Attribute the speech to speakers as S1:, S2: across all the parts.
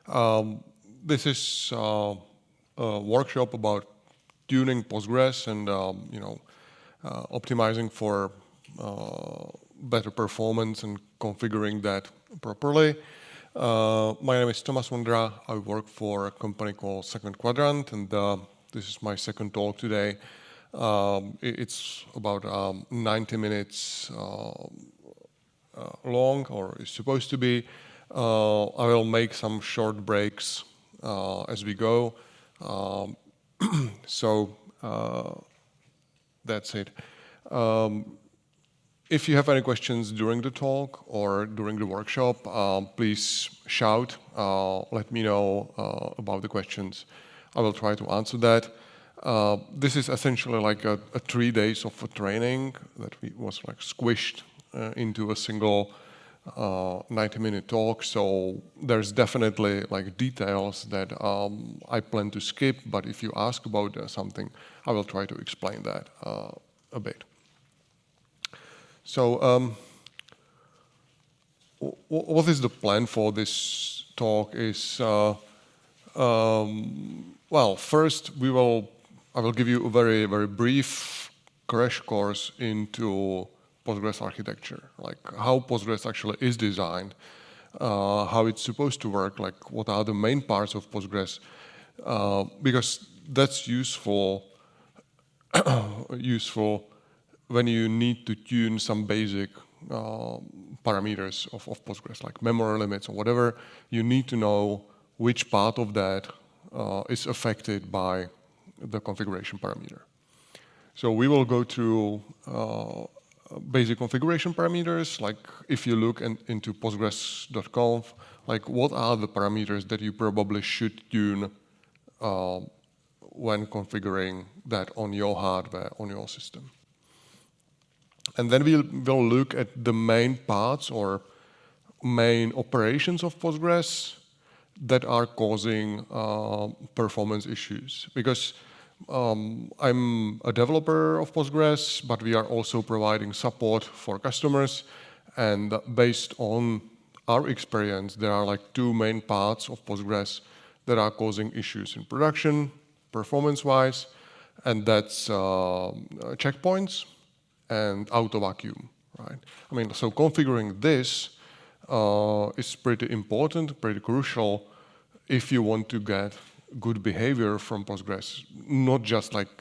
S1: This is a workshop about tuning Postgres and optimizing for better performance and configuring that properly. My name is Thomas Vondra. I work for a company called Second Quadrant, and this is my second talk today. It's about 90 minutes long, or is supposed to be. I will make some short breaks as we go. So that's it. If you have any questions during the talk or during the workshop, please shout. Let me know about the questions. I will try to answer that. This is essentially like a 3 days of a training that was like squished into a single 90-minute talk. So there's definitely like details that I plan to skip. But if you ask about something, I will try to explain that a bit. So what is the plan for this talk is, well, first I will give you a very, very brief crash course into Postgres architecture, like how Postgres actually is designed, how it's supposed to work, like what are the main parts of Postgres, because that's useful when you need to tune some basic parameters of Postgres, like memory limits or whatever. You need to know which part of that is affected by the configuration parameter. So we will go through basic configuration parameters, like if you look into postgres.conf, like what are the parameters that you probably should tune when configuring that on your hardware, on your system. And then we'll look at the main parts or main operations of Postgres that are causing performance issues. Because I'm a developer of Postgres, but we are also providing support for customers. And based on our experience, there are like 2 main parts of Postgres that are causing issues in production, performance-wise, and that's checkpoints and auto vacuum, right? I mean, so configuring this is pretty important, pretty crucial if you want to get good behavior from Postgres, not just like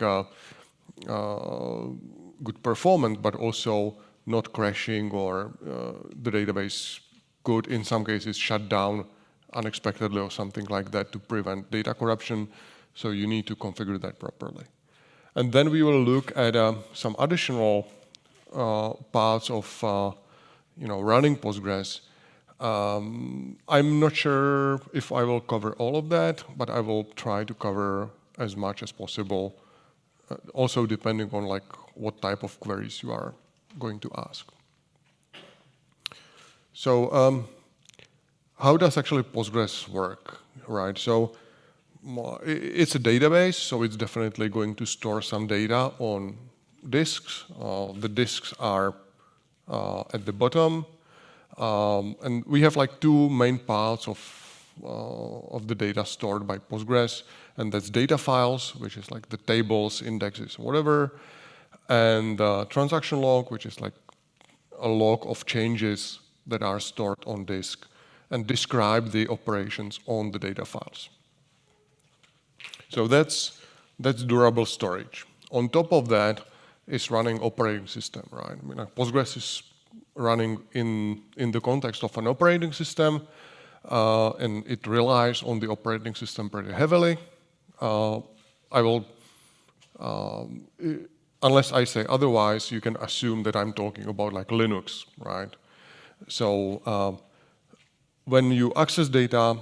S1: good performance, but also not crashing or the database could, in some cases, shut down unexpectedly or something like that to prevent data corruption. So you need to configure that properly. And then we will look at some additional parts of running Postgres. I'm not sure if I will cover all of that, but I will try to cover as much as possible, also depending on like what type of queries you are going to ask. So how does actually Postgres work, right? So it's a database, so it's definitely going to store some data on disks. The disks are at the bottom. And we have like 2 main parts of the data stored by Postgres, and that's data files, which is like the tables, indexes, whatever, and transaction log, which is like a log of changes that are stored on disk and describe the operations on the data files. So that's durable storage. On top of that is running operating system, right? I mean, Postgres is running in the context of an operating system, and it relies on the operating system pretty heavily. I will, unless I say otherwise, you can assume that I'm talking about like Linux, right? So when you access data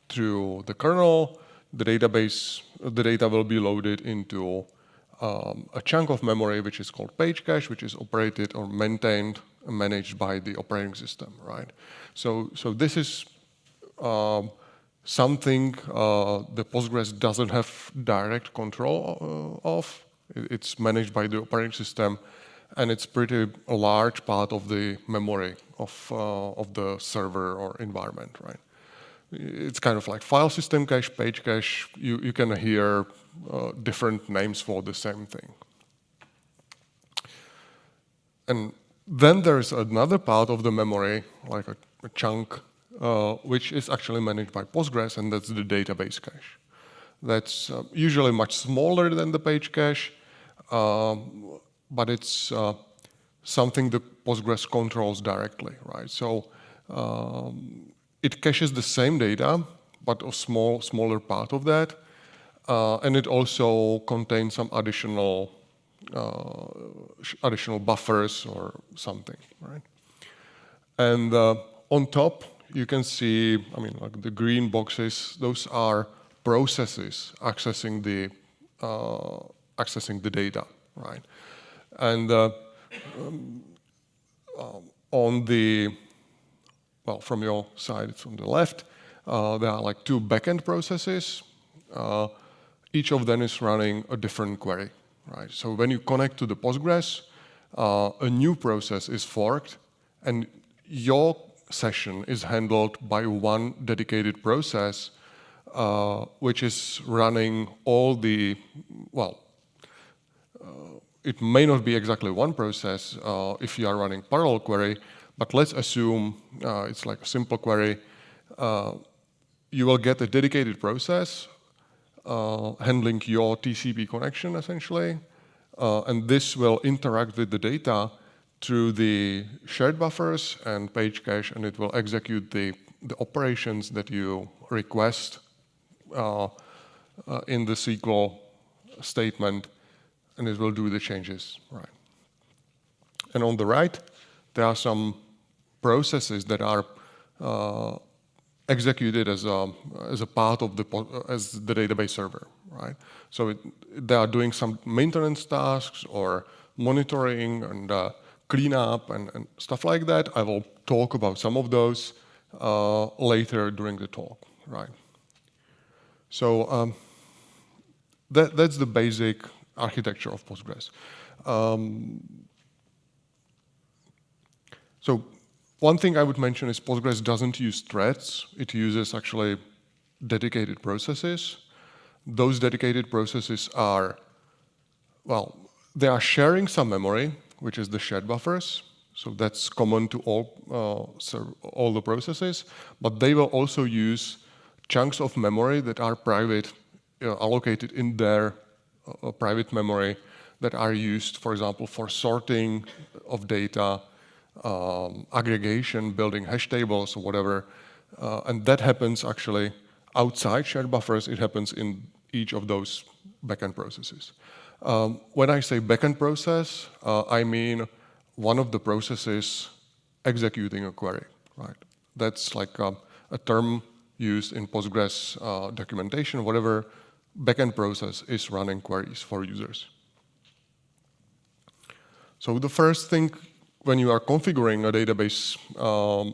S1: through the kernel, the data will be loaded into a chunk of memory which is called page cache, which is operated or maintained and managed by the operating system, right? So this is something the Postgres doesn't have direct control of. It's managed by the operating system, and it's pretty a large part of the memory of the server or environment, right? It's kind of like file system cache, page cache. You can hear different names for the same thing. And then there's another part of the memory, like a chunk, which is actually managed by Postgres, and that's the database cache. That's usually much smaller than the page cache, but it's something that Postgres controls directly, right? So it caches the same data, but a smaller part of that, and it also contains some additional buffers or something, right? And on top, you can see, I mean, like the green boxes, those are processes accessing the data, right? And on the, well, from your side, it's on the left, there are like two backend processes. Each of them is running a different query, right? So when you connect to the Postgres, a new process is forked, and your session is handled by one dedicated process, which is running all the, well, it may not be exactly one process if you are running parallel query, but let's assume it's like a simple query. You will get a dedicated process handling your TCP connection, essentially, and this will interact with the data through the shared buffers and page cache, and it will execute the operations that you request in the SQL statement, and it will do the changes, right? And on the right, there are some processes that are executed as a part of the database server, right? So they are doing some maintenance tasks or monitoring and cleanup and stuff like that. I will talk about some of those later during the talk, right? So that's the basic architecture of Postgres. So one thing I would mention is Postgres doesn't use threads. It uses actually dedicated processes. Those dedicated processes are, well, they are sharing some memory, which is the shared buffers. So that's common to all the processes. But they will also use chunks of memory that are private, allocated in their private memory that are used, for example, for sorting of data, aggregation, building hash tables or whatever, and that happens actually outside shared buffers. It happens in each of those backend processes. When I say backend process, I mean one of the processes executing a query, right? That's like a term used in Postgres documentation, whatever backend process is running queries for users. So the first thing when you are configuring a database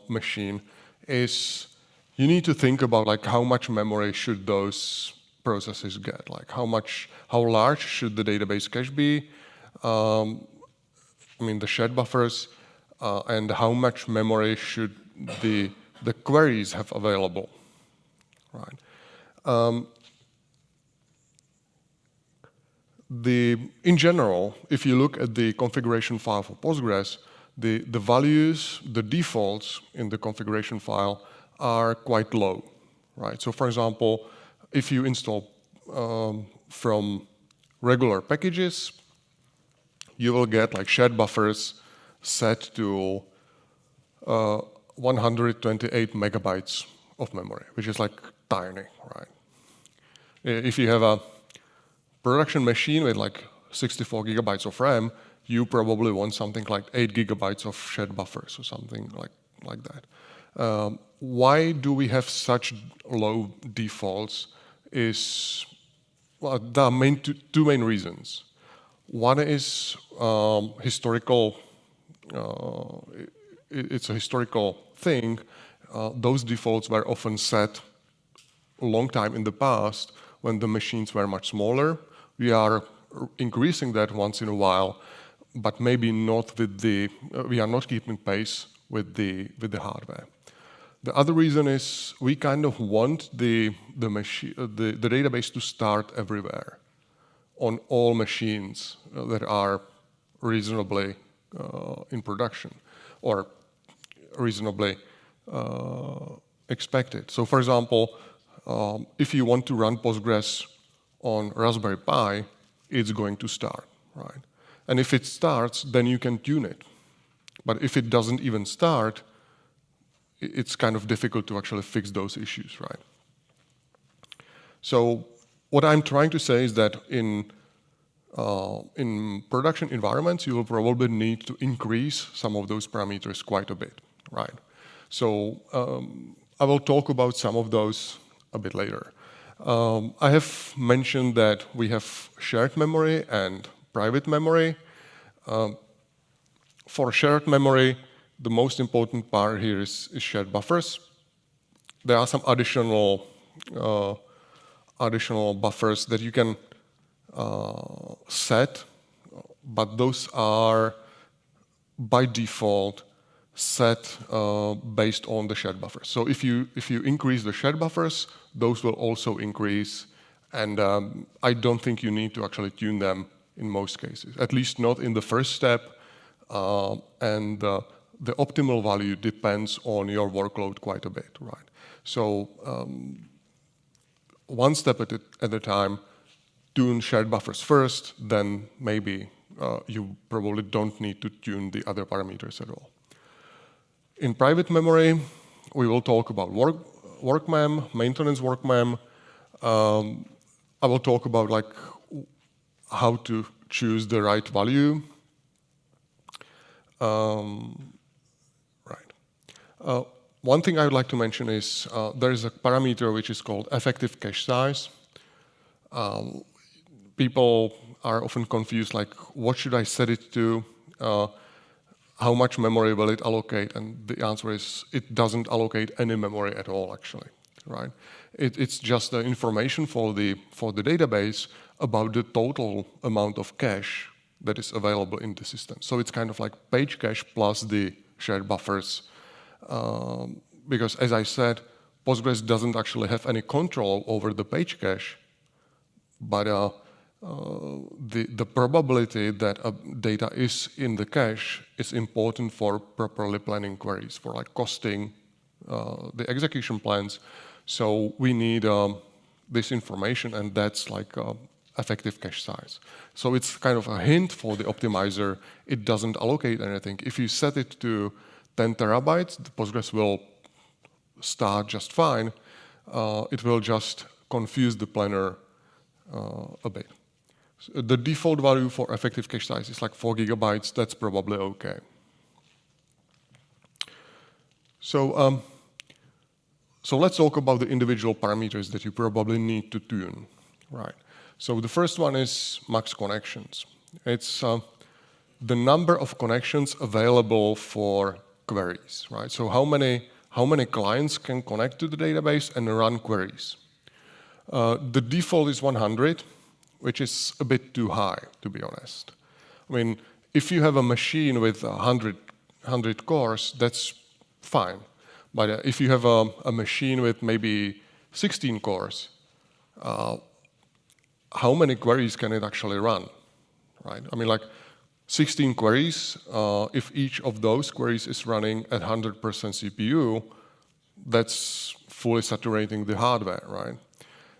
S1: machine is you need to think about like how much memory should those processes get, like how large should the database cache be, I mean the shared buffers, and how much memory should the queries have available, right? In general, if you look at the configuration file for Postgres, the values, the defaults in the configuration file are quite low, right? So for example, if you install from regular packages, you will get like shared buffers set to 128 megabytes of memory, which is like tiny, right? If you have a production machine with like 64 gigabytes of RAM, you probably want something like 8 gigabytes of shared buffers or something like that. Why do we have such low defaults is, well, there are two main reasons. One is historical, it's a historical thing. Those defaults were often set a long time in the past when the machines were much smaller. We are increasing that once in a while, but maybe not with we are not keeping pace with the hardware. The other reason is we kind of want the database to start everywhere, on all machines that are reasonably in production or reasonably expected. So for example, if you want to run Postgres on Raspberry Pi, it's going to start, right? And if it starts, then you can tune it. But if it doesn't even start, it's kind of difficult to actually fix those issues, right? So what I'm trying to say is that in production environments, you will probably need to increase some of those parameters quite a bit, right? So I will talk about some of those a bit later. I have mentioned that we have shared memory and private memory. For shared memory, the most important part here is shared buffers. There are some additional buffers that you can set, but those are by default set based on the shared buffers. So if you increase the shared buffers, those will also increase, and I don't think you need to actually tune them in most cases, at least not in the first step, and the optimal value depends on your workload quite a bit, right? So one step at a time, tune shared buffers first, then maybe you probably don't need to tune the other parameters at all. In private memory, we will talk about work mem, maintenance work mem. I will talk about like how to choose the right value. One thing I would like to mention is there is a parameter which is called effective cache size. People are often confused, like, what should I set it to? How much memory will it allocate? And the answer is it doesn't allocate any memory at all, actually, right? It's just the information for the database about the total amount of cache that is available in the system. So it's kind of like page cache plus the shared buffers. Because as I said, Postgres doesn't actually have any control over the page cache, but the probability that data is in the cache is important for properly planning queries, for like costing the execution plans. So we need this information, and that's like effective cache size. So it's kind of a hint for the optimizer. It doesn't allocate anything. If you set it to 10 terabytes, the Postgres will start just fine. It will just confuse the planner a bit. So the default value for effective cache size is like 4 gigabytes. That's probably okay. So, so let's talk about the individual parameters that you probably need to tune, right? So the first one is max connections. It's the number of connections available for queries, right? So how many clients can connect to the database and run queries? The default is 100, which is a bit too high, to be honest. I mean, if you have a machine with 100 cores, that's fine. But if you have a machine with maybe 16 cores, how many queries can it actually run, right? I mean, like 16 queries, if each of those queries is running at 100% CPU, that's fully saturating the hardware, right?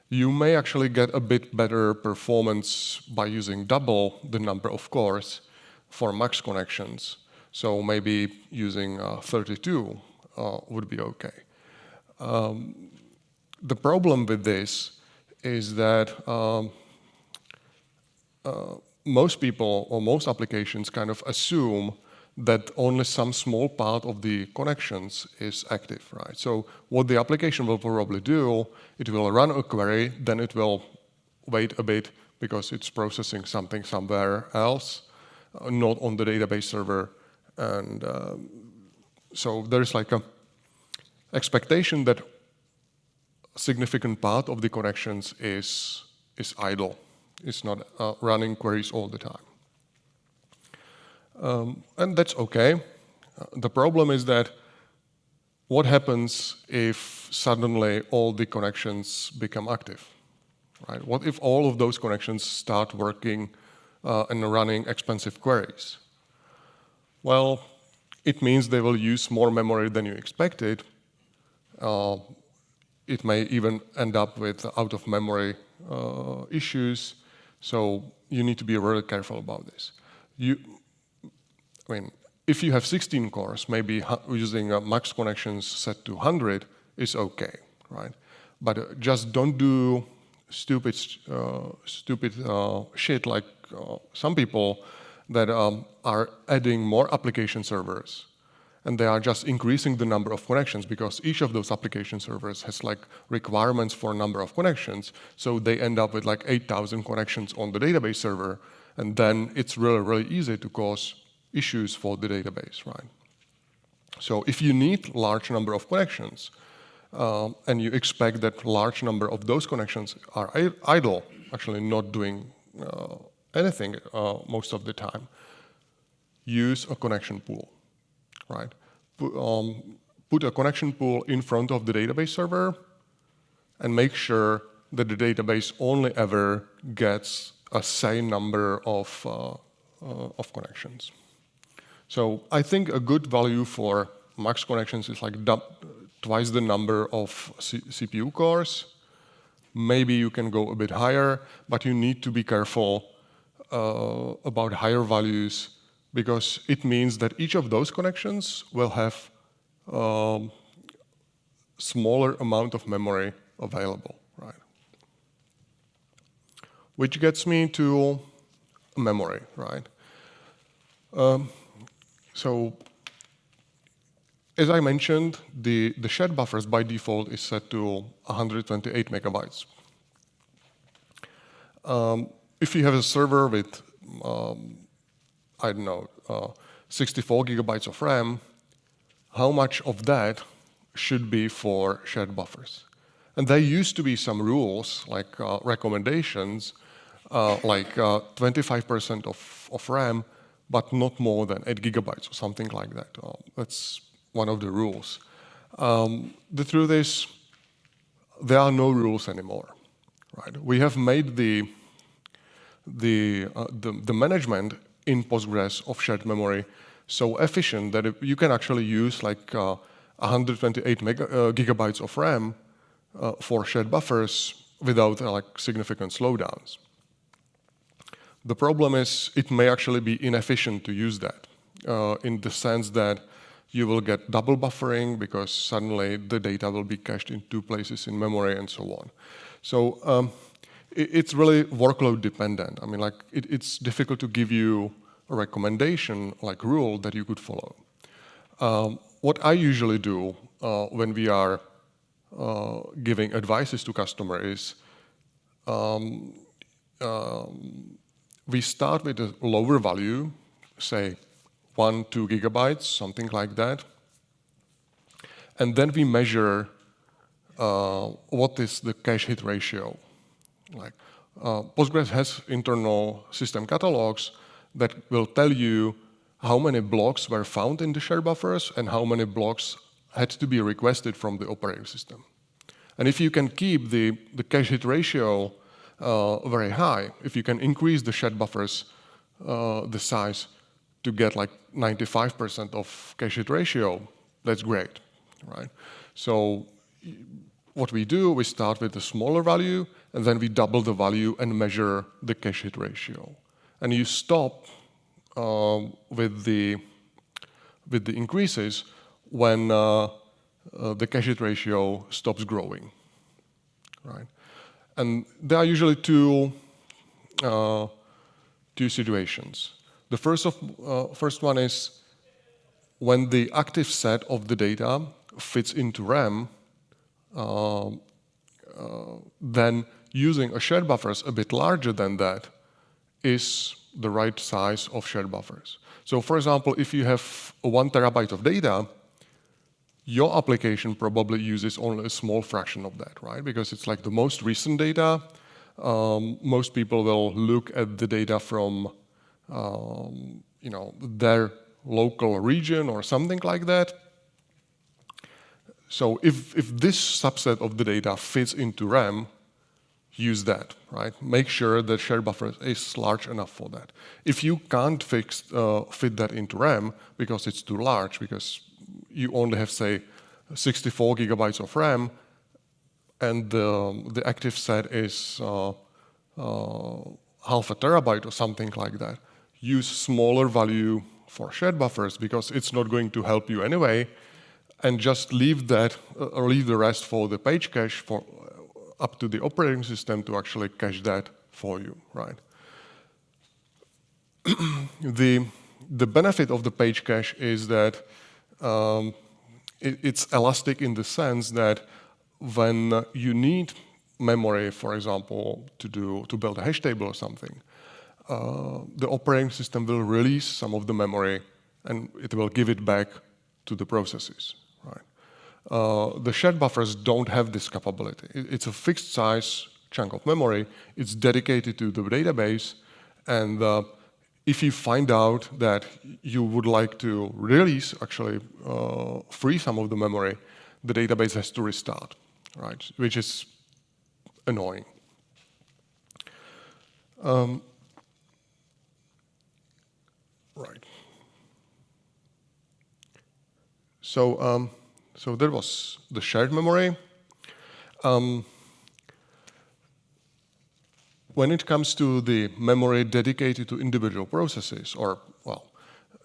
S1: You may actually get a bit better performance by using double the number of cores for max connections. So maybe using 32 would be okay. The problem with this is that most people or most applications kind of assume that only some small part of the connections is active, right? So what the application will probably do, it will run a query, then it will wait a bit because it's processing something somewhere else, not on the database server. And so there's like a expectation that a significant part of the connections is idle. It's not running queries all the time. And that's okay. The problem is that what happens if suddenly all the connections become active, right? What if all of those connections start working and running expensive queries? Well, it means they will use more memory than you expected. It may even end up with out-of-memory issues. So you need to be really careful about this. If you have 16 cores, maybe using max connections set to 100 is okay, right? But just don't do stupid shit like some people that are adding more application servers, and they are just increasing the number of connections because each of those application servers has like requirements for a number of connections. So they end up with like 8,000 connections on the database server, and then it's really, really easy to cause issues for the database, right? So if you need large number of connections, and you expect that large number of those connections are idle, actually not doing anything most of the time, use a connection pool, right? Put a connection pool in front of the database server and make sure that the database only ever gets a same number of connections. So I think a good value for max connections is like twice the number of CPU cores. Maybe you can go a bit higher, but you need to be careful about higher values because it means that each of those connections will have smaller amount of memory available, right? Which gets me to memory, right? So as I mentioned, the shared buffers by default is set to 128 megabytes. If you have a server with, I don't know, 64 gigabytes of RAM, how much of that should be for shared buffers? And there used to be some rules, like recommendations, like 25% of RAM, but not more than 8 gigabytes or something like that. That's one of the rules. The truth is, there are no rules anymore, right? We have made the management in Postgres of shared memory so efficient that you can actually use like 128 gigabytes of RAM for shared buffers without like significant slowdowns. The problem is it may actually be inefficient to use that in the sense that you will get double buffering because suddenly the data will be cached in two places in memory and so on. So it's really workload dependent. I mean, like it's difficult to give you a recommendation, like rule that you could follow. What I usually do when we are giving advices to customers is we start with a lower value, say 1-2 gigabytes, something like that. And then we measure what is the cache hit ratio. Like Postgres has internal system catalogs that will tell you how many blocks were found in the share buffers and how many blocks had to be requested from the operating system. And if you can keep the cache hit ratio very high, if you can increase the shared buffers, the size to get like 95% of cache hit ratio, that's great, right? So what we do, we start with a smaller value, and then we double the value and measure the cache hit ratio. And you stop with the increases when the cache hit ratio stops growing, right? And there are usually two situations. The first one is when the active set of the data fits into RAM, then using a shared buffers a bit larger than that is the right size of shared buffers. So for example, if you have 1 terabyte of data, your application probably uses only a small fraction of that, right? Because it's like the most recent data. Most people will look at the data from their local region or something like that. So if this subset of the data fits into RAM, use that, right? Make sure that shared buffer is large enough for that. If you can't fit that into RAM because it's too large, because you only have, say, 64 gigabytes of RAM, and the active set is half a terabyte or something like that, use smaller value for shared buffers because it's not going to help you anyway, and just leave that, or leave the rest for the page cache for up to the operating system to actually cache that for you, right? The benefit of the page cache is that it's elastic in the sense that when you need memory, for example, to build a hash table or something, the operating system will release some of the memory and it will give it back to the processes, right? The shared buffers don't have this capability. It's a fixed size chunk of memory. It's dedicated to the database, and if you find out that you would like to release, actually free some of the memory, the database has to restart, right? Which is annoying. Right. So there was the shared memory. When it comes to the memory dedicated to individual processes, or, well,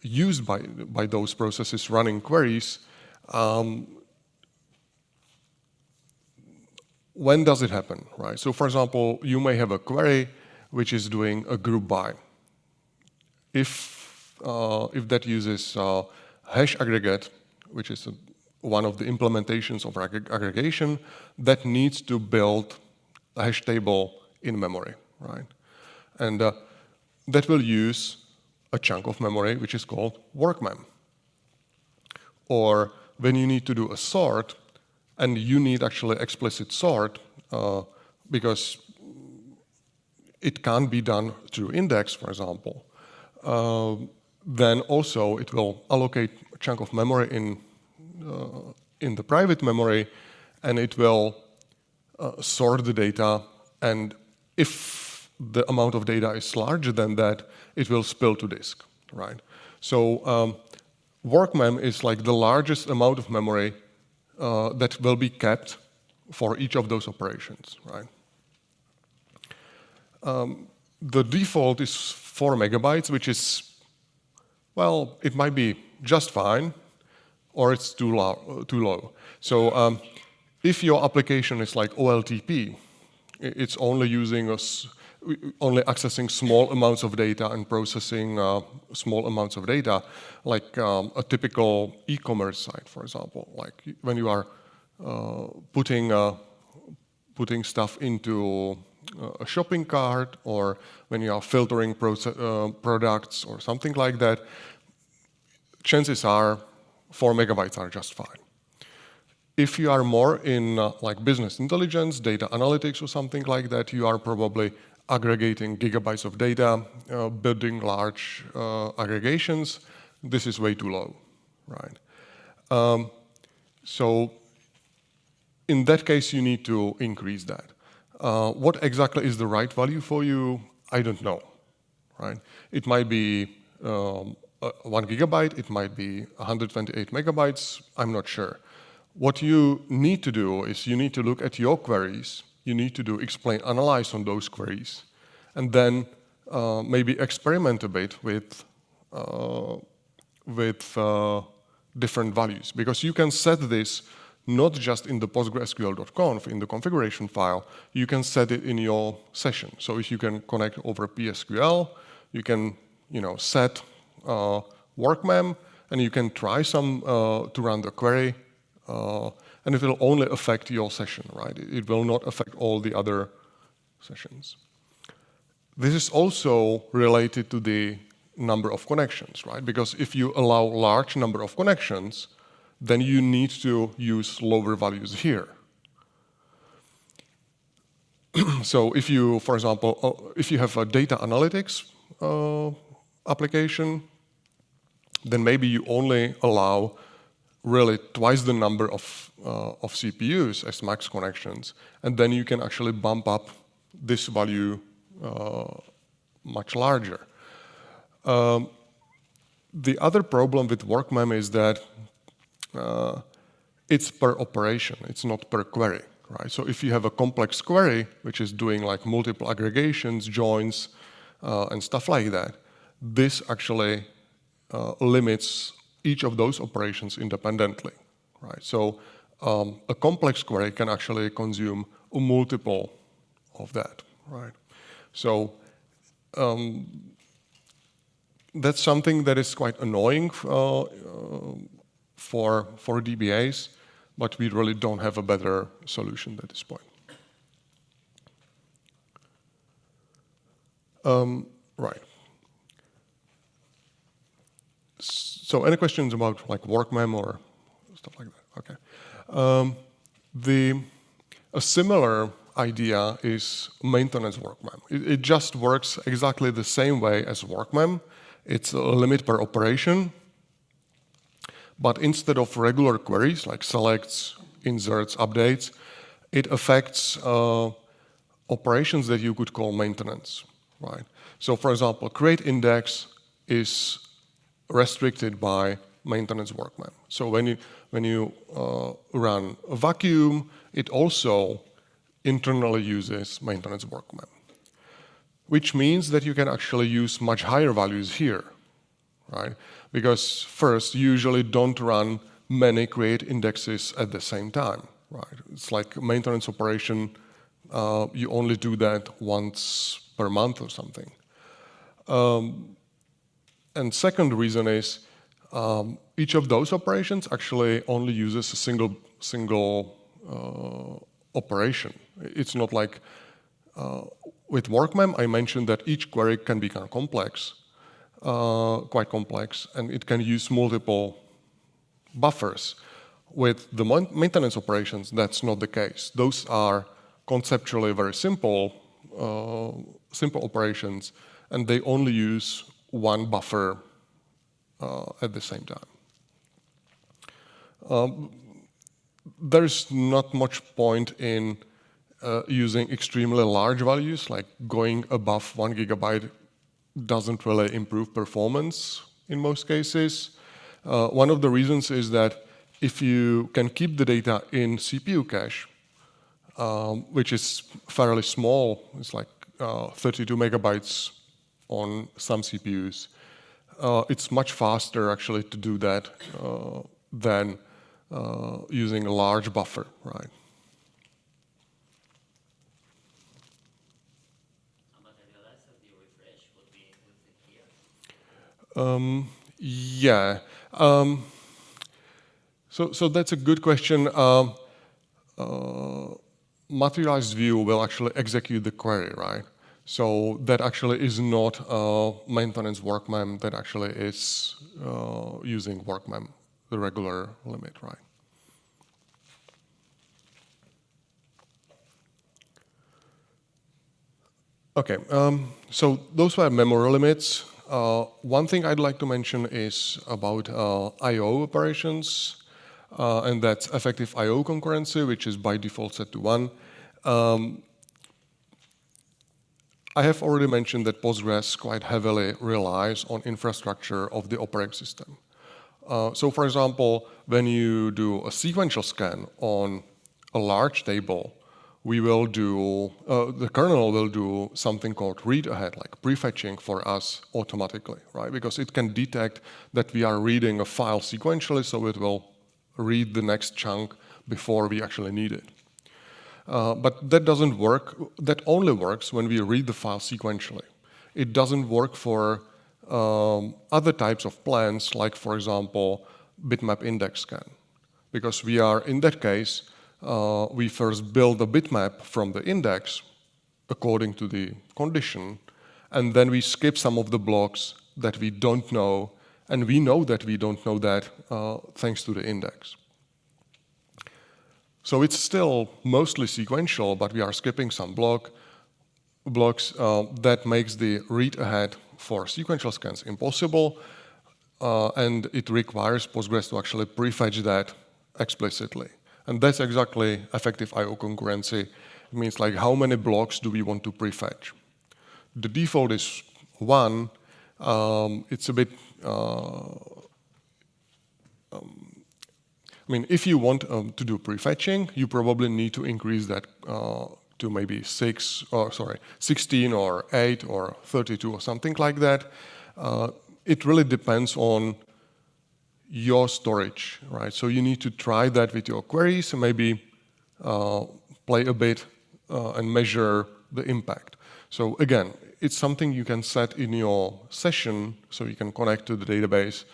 S1: used by those processes running queries, when does it happen, right? So, for example, you may have a query which is doing a group by. If that uses hash aggregate, which is one of the implementations of aggregation, that needs to build a hash table in memory, right? And that will use a chunk of memory which is called workmem. Or when you need to do a sort, and you need actually explicit sort, because it can't be done through index, for example, then also it will allocate a chunk of memory in the private memory, and it will sort the data, and if the amount of data is larger than that, it will spill to disk, right? So workmem is like the largest amount of memory that will be kept for each of those operations, right? The default is 4 megabytes, which is, well, it might be just fine, or it's too low. So if your application is like OLTP, it's only only accessing small amounts of data and processing small amounts of data, like a typical e-commerce site, for example. Like when you are putting stuff into a shopping cart, or when you are filtering products or something like that, chances are 4 megabytes are just fine. If you are more in like business intelligence, data analytics or something like that, you are probably aggregating gigabytes of data, building large aggregations. This is way too low, right? So in that case, you need to increase that. What exactly is the right value for you? I don't know, right? It might be 1 gigabyte, it might be 128 megabytes, I'm not sure. What you need to do is you need to look at your queries, you need to do explain analyze on those queries, and then maybe experiment a bit with different values, because you can set this not just in the PostgreSQL.conf, in the configuration file, you can set it in your session. So if you can connect over PSQL, you can set workmem, and you can try to run the query, and it will only affect your session, right? It will not affect all the other sessions. This is also related to the number of connections, right? Because if you allow large number of connections, then you need to use lower values here. So if you, for example, if you have a data analytics application, then maybe you only allow really twice the number of CPUs as max connections, and then you can actually bump up this value much larger. The other problem with workmem is that it's per operation, it's not per query, right? So if you have a complex query, which is doing like multiple aggregations, joins, and stuff like that, this actually limits each of those operations independently, right? So a complex query can actually consume a multiple of that, right? So that's something that is quite annoying for DBAs, but we really don't have a better solution at this point. Right. So any questions about like workmem or stuff like that? Okay. A similar idea is maintenance workmem. It just works exactly the same way as workmem. It's a limit per operation, but instead of regular queries like selects, inserts, updates, it affects operations that you could call maintenance, right? So for example, create index is restricted by maintenance workmem. So when you run a vacuum, it also internally uses maintenance workmem, which means that you can actually use much higher values here, right? Because first, you usually don't run many create indexes at the same time, right? It's like maintenance operation, you only do that once per month or something. And second reason is each of those operations actually only uses a single operation. It's not like with workmem, I mentioned that each query can be kind of complex, quite complex, and it can use multiple buffers. With the maintenance operations, that's not the case. Those are conceptually very simple operations, and they only use one buffer at the same time. There's not much point in using extremely large values, like going above 1 gigabyte doesn't really improve performance in most cases. One of the reasons is that if you can keep the data in CPU cache, which is fairly small, it's like 32 megabytes on some CPUs, it's much faster actually to do that than using a large buffer, right? Yeah. So that's a good question. Materialized view will actually execute the query, right? So that actually is not maintenance workmem, that actually is using workmem, the regular limit, right? Okay, so those were memory limits. One thing I'd like to mention is about I/O operations, and that's effective Io concurrency, which is by default set to 1. I have already mentioned that Postgres quite heavily relies on infrastructure of the operating system. So for example, when you do a sequential scan on a large table, we will do, the kernel will do something called read ahead, like prefetching for us automatically, right? Because it can detect that we are reading a file sequentially, so it will read the next chunk before we actually need it. But that doesn't work, that only works when we read the file sequentially. It doesn't work for other types of plans, like for example, bitmap index scan. Because we are, in that case, we first build a bitmap from the index according to the condition, and then we skip some of the blocks that we don't know, and we know that we don't know that thanks to the index. So it's still mostly sequential, but we are skipping some blocks that makes the read ahead for sequential scans impossible. and it requires Postgres to actually prefetch that explicitly. And that's exactly effective Io concurrency. It means like how many blocks do we want to prefetch? The default is 1. It's a bit, I mean, if you want to do prefetching, you probably need to increase that to maybe 16 or 8 or 32 or something like that. It really depends on your storage, right? So you need to try that with your queries and maybe play a bit and measure the impact. So again, it's something you can set in your session, so you can connect to the database,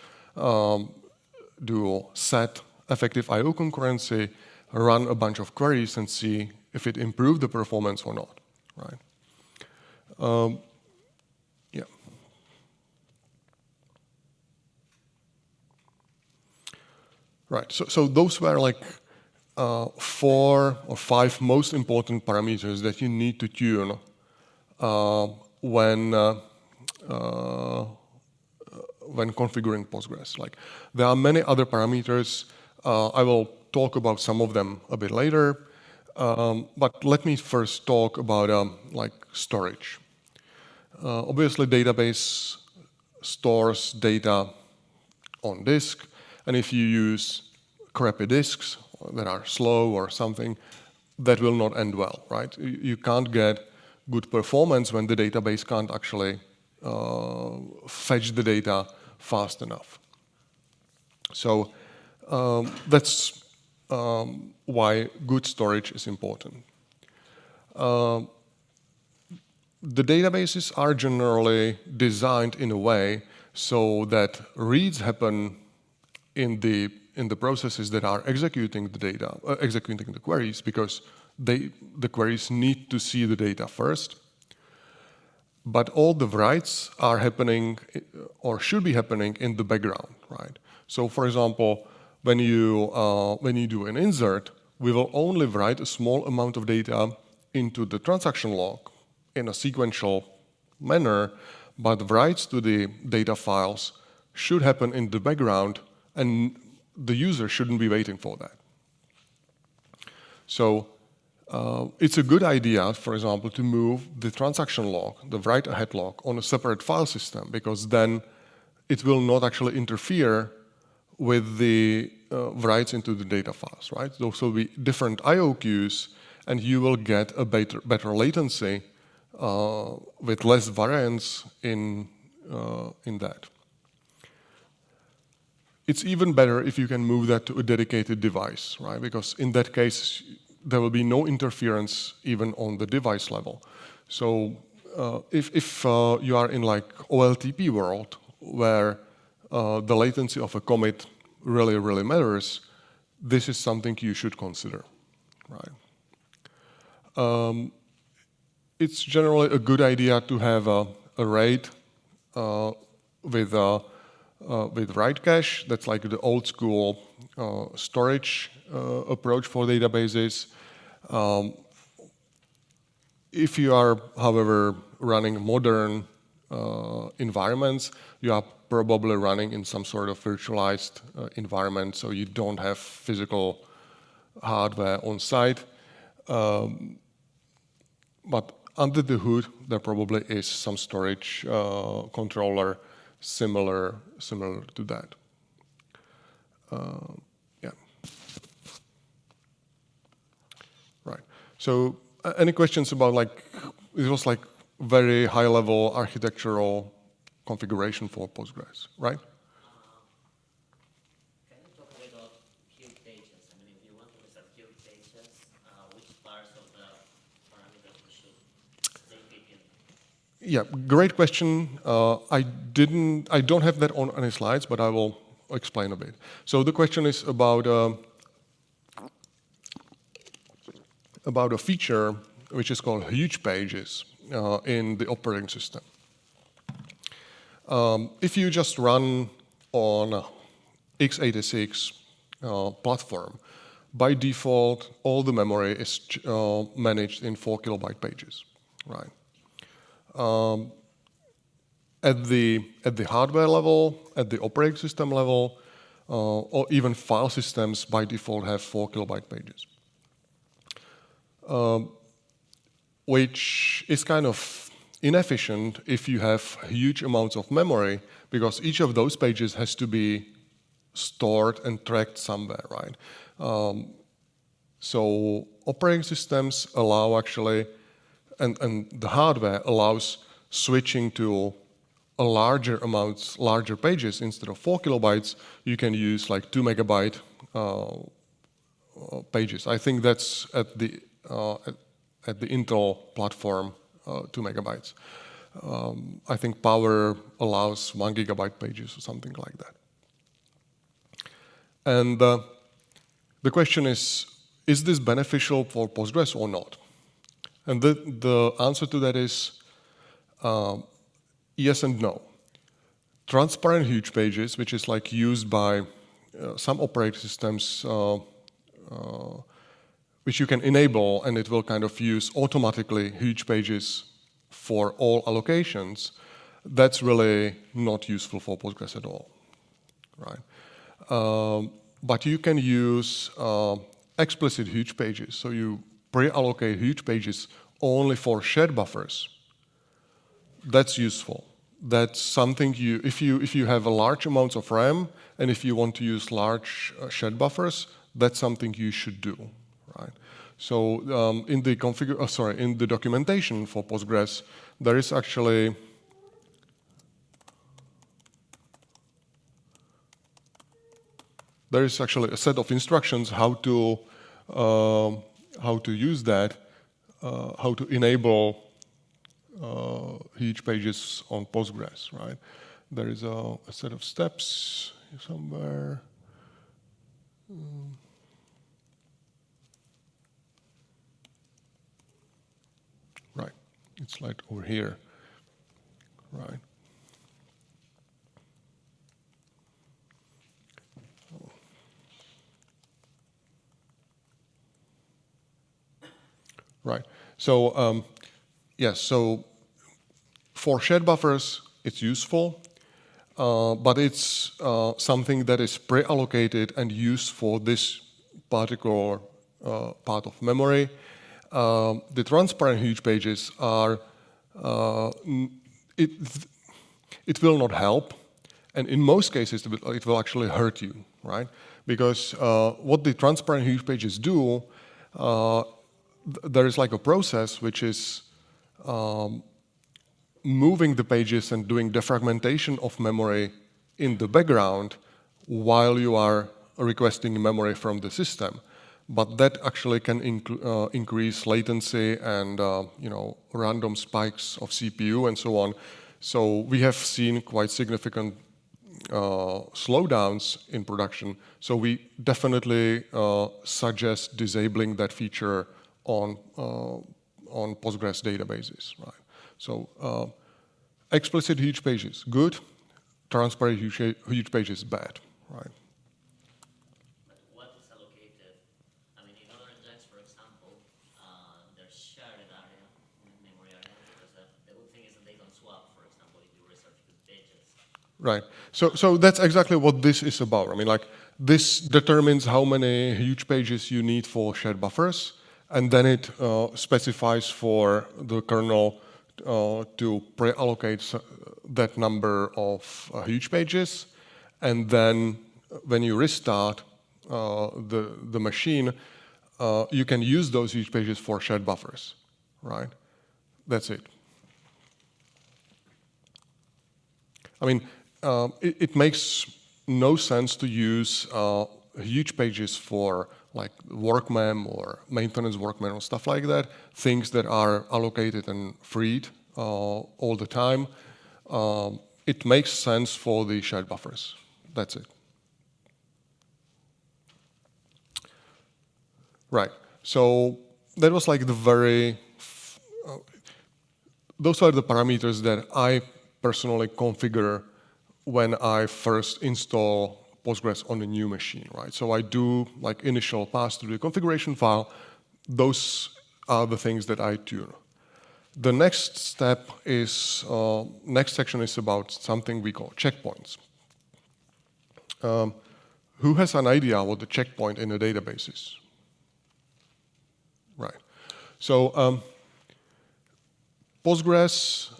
S1: do set effective Io concurrency, run a bunch of queries and see if it improved the performance or not, right? Yeah. Right, so those were like 4 or 5 most important parameters that you need to tune when configuring Postgres. Like, there are many other parameters. I will talk about some of them a bit later, but let me first talk about like storage. Obviously, database stores data on disk, and if you use crappy disks that are slow or something, that will not end well, right? You can't get good performance when the database can't actually fetch the data fast enough. So that's why good storage is important. The databases are generally designed in a way so that reads happen in the processes that are executing the data, executing the queries, because the queries need to see the data first. But all the writes are happening or should be happening in the background, right? So, for example, when you do an insert, we will only write a small amount of data into the transaction log in a sequential manner, but writes to the data files should happen in the background, and the user shouldn't be waiting for that. So it's a good idea, for example, to move the transaction log, the write-ahead log, on a separate file system, because then it will not actually interfere with the writes into the data files, right? Those will be different I/O queues, and you will get a better latency with less variance in that. It's even better if you can move that to a dedicated device, right? Because in that case, there will be no interference even on the device level. So if you are in like OLTP world, where the latency of a commit really matters, this is something you should consider, right? It's generally a good idea to have a RAID with write cache. That's like the old school storage approach for databases. If you are, however, running modern environments, you are probably running in some sort of virtualized environment, so you don't have physical hardware on site. But under the hood, there probably is some storage controller similar to that. Yeah. Right. So any questions about, like, it was like very high level architectural configuration for Postgres, right?
S2: Can you talk a bit about queue pages? I mean, if you want to set queue pages, which parts of the parameters should they fit in?
S1: Yeah, great question. I don't have that on any slides, but I will explain a bit. So the question is about a feature which is called huge pages in the operating system. If you just run on x86 platform, by default, all the memory is managed in 4 kilobyte pages, right? at the hardware level, at the operating system level, or even file systems by default have 4 kilobyte pages, which is kind of inefficient if you have huge amounts of memory, because each of those pages has to be stored and tracked somewhere, right? So operating systems allow actually, and the hardware allows switching to a larger pages. Instead of 4 kilobytes, you can use like 2 megabyte pages. I think that's at the Intel platform, 2 megabytes. I think Power allows 1 gigabyte pages or something like that. And the question is this beneficial for Postgres or not? And the answer to that is yes and no. Transparent huge pages, which is like used by some operating systems, which you can enable, and it will kind of use automatically huge pages for all allocations, that's really not useful for Postgres at all, right? But you can use explicit huge pages. So you pre-allocate huge pages only for shared buffers. That's useful. That's something if you have a large amounts of RAM and if you want to use large shared buffers, that's something you should do, right? So in the documentation for Postgres, there is actually a set of instructions how to use that, how to enable huge pages on Postgres, right? There is a set of steps somewhere. Right, it's like over here, right? Right. So yes. So for shared buffers, it's useful, but it's something that is pre-allocated and used for this particular part of memory. The transparent huge pages are it will not help, and in most cases it will actually hurt you, right? Because what the transparent huge pages do. There is like a process which is moving the pages and doing defragmentation of memory in the background while you are requesting memory from the system. But that actually can increase latency and random spikes of CPU and so on. So we have seen quite significant slowdowns in production. So we definitely suggest disabling that feature on Postgres databases, right? So explicit huge pages, good. Transparent huge pages, bad, right?
S2: But what is allocated? I mean, in other engines, for example, there's shared area, memory area, because the good thing is that they don't swap, for example, if you research with pages.
S1: Right. So that's exactly what this is about. I mean, like, this determines how many huge pages you need for shared buffers, and then it specifies for the kernel to pre-allocate that number of huge pages, and then when you restart the machine, you can use those huge pages for shared buffers, right? That's it. I mean, it makes no sense to use huge pages for like workmem or maintenance workmem or stuff like that, things that are allocated and freed all the time. It makes sense for the shared buffers. That's it. Right. So that was like those are the parameters that I personally configure when I first install Postgres on a new machine, right? So I do like initial pass through the configuration file. Those are the things that I tune. The next step is, next section is about something we call checkpoints. Who has an idea what the checkpoint in a database is? Right. So Postgres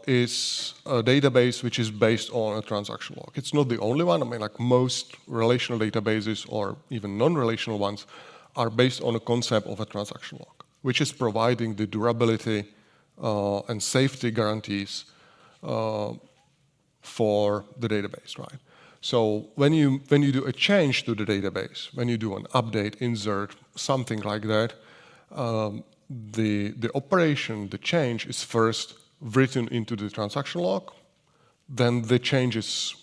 S1: is a database which is based on a transaction log. It's not the only one. I mean, like most relational databases or even non-relational ones are based on a concept of a transaction log, which is providing the durability and safety guarantees for the database, right? So when you do a change to the database, when you do an update, insert, something like that, the operation, the change is first written into the transaction log, then the change is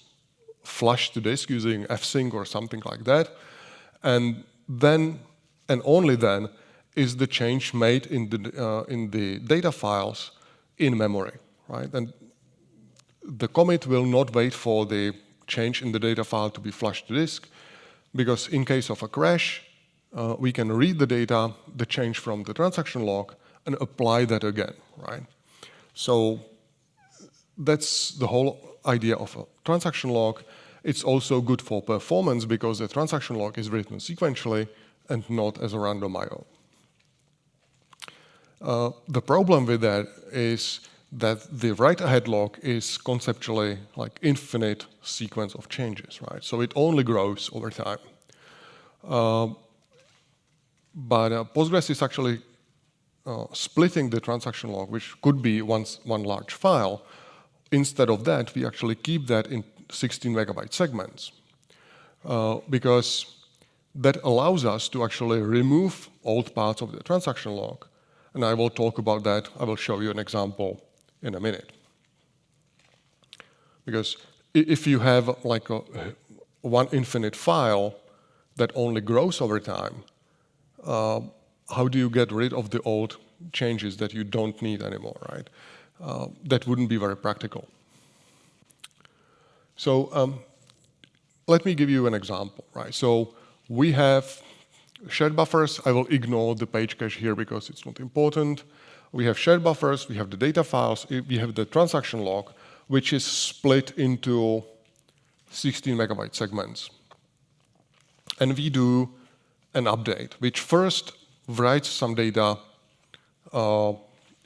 S1: flushed to disk using fsync or something like that, and then and only then is the change made in the data files in memory, right? And the commit will not wait for the change in the data file to be flushed to disk, because in case of a crash, we can read the data, the change from the transaction log, and apply that again, right? So that's the whole idea of a transaction log. It's also good for performance because the transaction log is written sequentially and not as a random I/O. The problem with that is that the write-ahead log is conceptually like infinite sequence of changes, right? So it only grows over time. But Postgres is actually splitting the transaction log, which could be one large file. Instead of that, we actually keep that in 16 megabyte segments because that allows us to actually remove old parts of the transaction log. And I will talk about that. I will show you an example in a minute. Because if you have like one infinite file that only grows over time, how do you get rid of the old changes that you don't need anymore, right? That wouldn't be very practical. So let me give you an example, right? So we have shared buffers. I will ignore the page cache here because it's not important. We have shared buffers, we have the data files, we have the transaction log, which is split into 16 megabyte segments. And we do an update, which first writes some data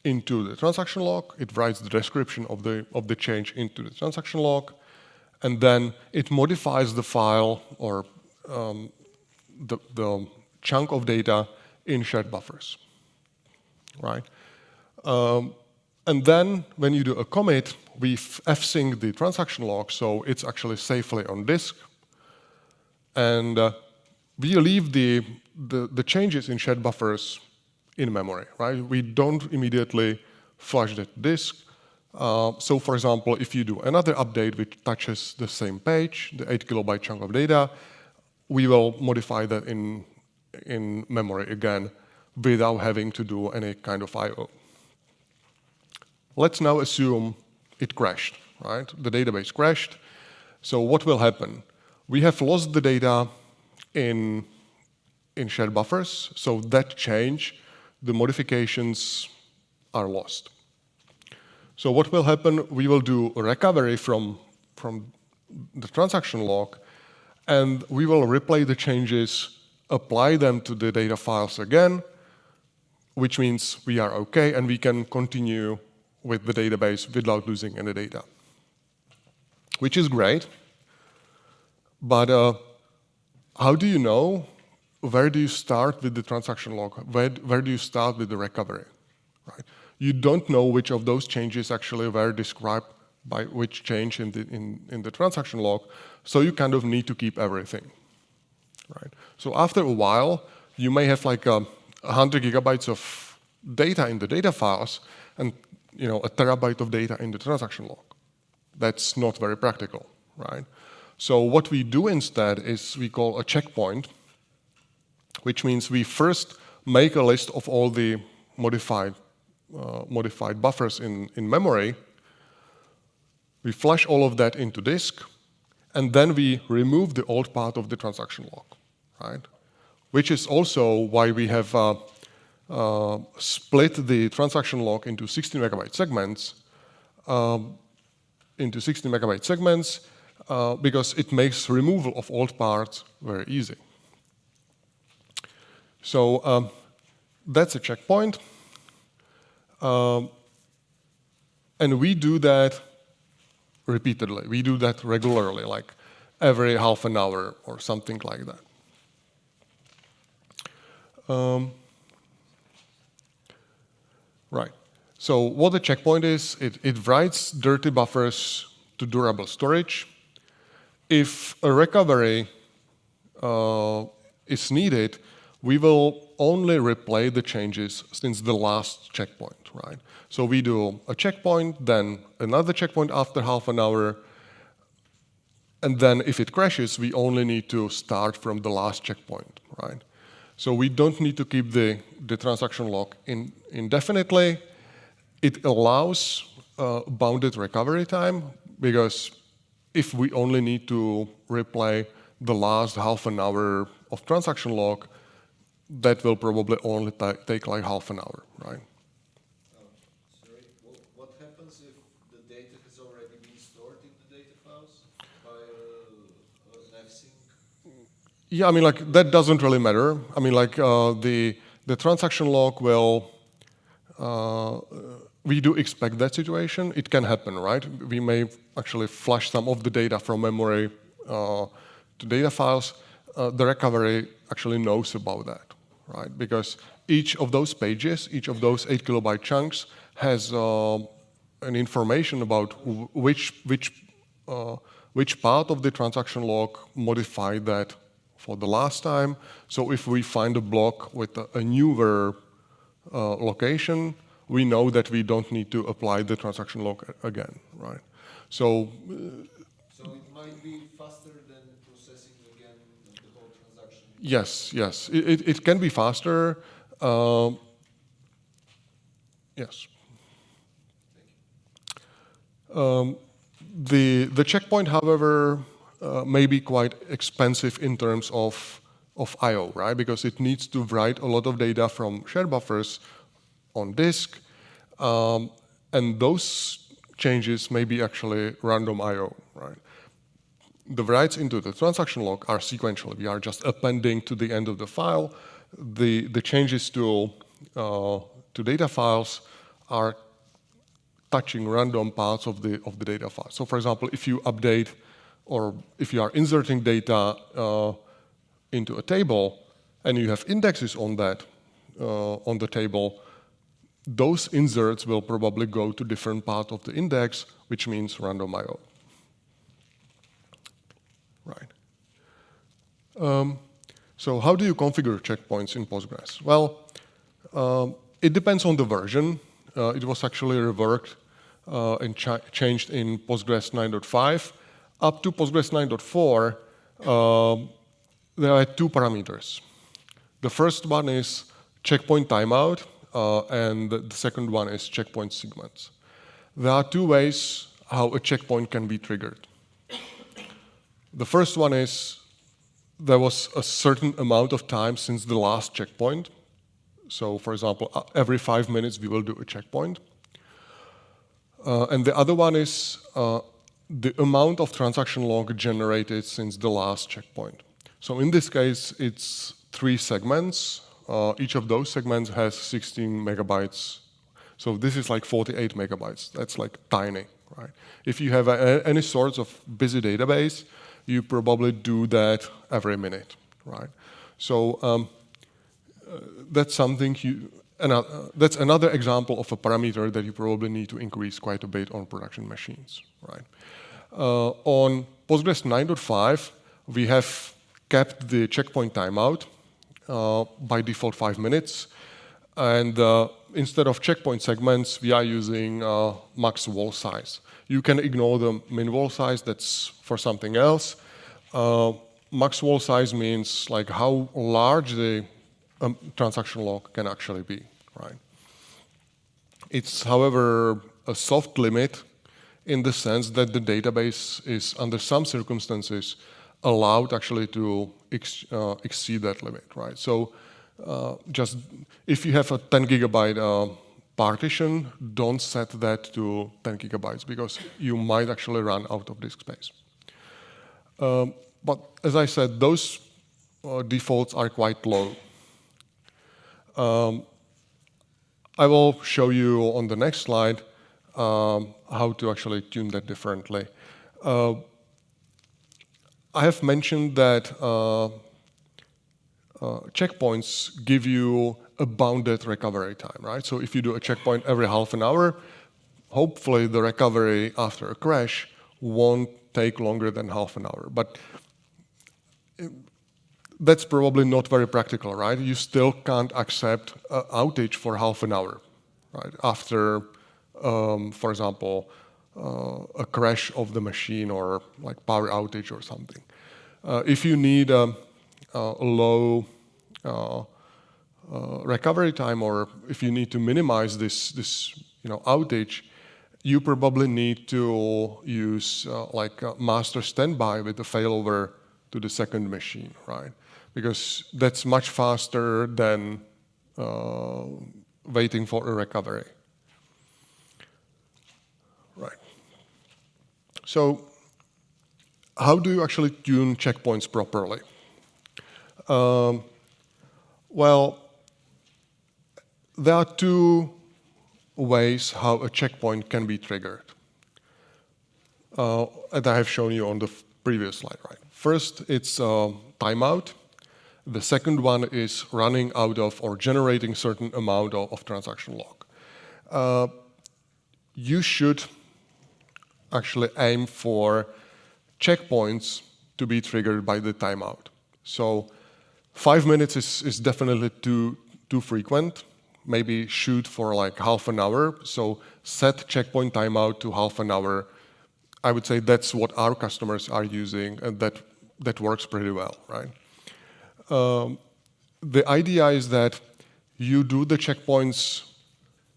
S1: into the transaction log. It writes the description of the change into the transaction log, and then it modifies the file or the chunk of data in shared buffers, right? And then when you do a commit, we fsync the transaction log, so it's actually safely on disk, and we leave the changes in shared buffers in memory, right? We don't immediately flush that disk. So for example, if you do another update which touches the same page, the 8 kilobyte chunk of data, we will modify that in memory again without having to do any kind of I/O. Let's now assume it crashed, right? The database crashed. So what will happen? We have lost the data in shared buffers, so that change, the modifications are lost. So what will happen? We will do a recovery from the transaction log, and we will replay the changes, apply them to the data files again, which means we are okay, and we can continue with the database without losing any data, which is great. But how do you know where do you start with the transaction log? Where do you start with the recovery? Right? You don't know which of those changes actually were described by which change in the transaction log, so you kind of need to keep everything. Right? So after a while, you may have like 100 gigabytes of data in the data files and a terabyte of data in the transaction log. That's not very practical, right? So what we do instead is we call a checkpoint, which means we first make a list of all the modified buffers in memory. We flush all of that into disk, and then we remove the old part of the transaction log, right? Which is also why we have split the transaction log into 16 megabyte segments, because it makes removal of old parts very easy. So that's a checkpoint. And we do that repeatedly. We do that regularly, like every half an hour or something like that. Right. So what a checkpoint is, it writes dirty buffers to durable storage. If a recovery is needed, we will only replay the changes since the last checkpoint, right? So we do a checkpoint, then another checkpoint after half an hour, and then if it crashes, we only need to start from the last checkpoint, right? So we don't need to keep the transaction log indefinitely. It allows bounded recovery time, because if we only need to replay the last half an hour of transaction log, that will probably only take like half an hour, right?
S3: Sorry, what happens if the data has already been stored in the data files by an fsync?
S1: Yeah, I mean, like, that doesn't really matter. I mean, like, the transaction log will, we do expect that situation. It can happen, right? We may actually flush some of the data from memory to data files. The recovery actually knows about that, right? Because each of those pages, each of those 8 kilobyte chunks has an information about which part of the transaction log modified that for the last time. So if we find a block with a newer location, we know that we don't need to apply the transaction log again, right? So
S3: it might be faster than processing again the whole transaction?
S1: yes, yes, it can be faster. Yes. The checkpoint, however, may be quite expensive in terms of I/O, right? Because it needs to write a lot of data from shared buffers on disk, and those changes may be actually random I/O, right? The writes into the transaction log are sequential. We are just appending to the end of the file. The changes to data files are touching random parts of the data file. So, for example, if you update or if you are inserting data into a table and you have indexes on that on the table, those inserts will probably go to different part of the index, which means random I/O. Right. So how do you configure checkpoints in Postgres? Well, it depends on the version. It was actually reworked and changed in Postgres 9.5. Up to Postgres 9.4, there are 2 parameters. The first one is checkpoint timeout, and the second one is checkpoint segments. There are 2 ways how a checkpoint can be triggered. The first one is there was a certain amount of time since the last checkpoint. So, for example, every 5 minutes we will do a checkpoint. And the other one is the amount of transaction log generated since the last checkpoint. So in this case, it's 3 segments. Each of those segments has 16 megabytes. So this is like 48 megabytes. That's like tiny, right? If you have any sorts of busy database, you probably do that every minute, right? So that's something that's another example of a parameter that you probably need to increase quite a bit on production machines, right? On Postgres 9.5, we have kept the checkpoint timeout by default 5 minutes. And instead of checkpoint segments, we are using max wall size. You can ignore the min wall size, that's for something else. Max wall size means like how large the transaction log can actually be, right? It's, however, a soft limit in the sense that the database is, under some circumstances, allowed actually to exceed that limit, right? So just if you have a 10 gigabyte partition, don't set that to 10 gigabytes because you might actually run out of disk space. But as I said, those defaults are quite low. I will show you on the next slide how to actually tune that differently. I have mentioned that checkpoints give you a bounded recovery time, right? So if you do a checkpoint every half an hour, hopefully the recovery after a crash won't take longer than half an hour. But that's probably not very practical, right? You still can't accept an outage for half an hour, right? After, for example, a crash of the machine or like power outage or something. If you need a low recovery time, or if you need to minimize this outage, you probably need to use like a master standby with a failover to the second machine, right? Because that's much faster than waiting for a recovery. Right. So how do you actually tune checkpoints properly? Well, there are two ways how a checkpoint can be triggered. And I have shown you on the previous slide, right? First, it's timeout. The second one is running out of or generating certain amount of transaction log. You should actually aim for checkpoints to be triggered by the timeout. So 5 minutes is definitely too frequent. Maybe shoot for like half an hour. So set checkpoint timeout to half an hour. I would say that's what our customers are using, and that works pretty well, right? The idea is that you do the checkpoints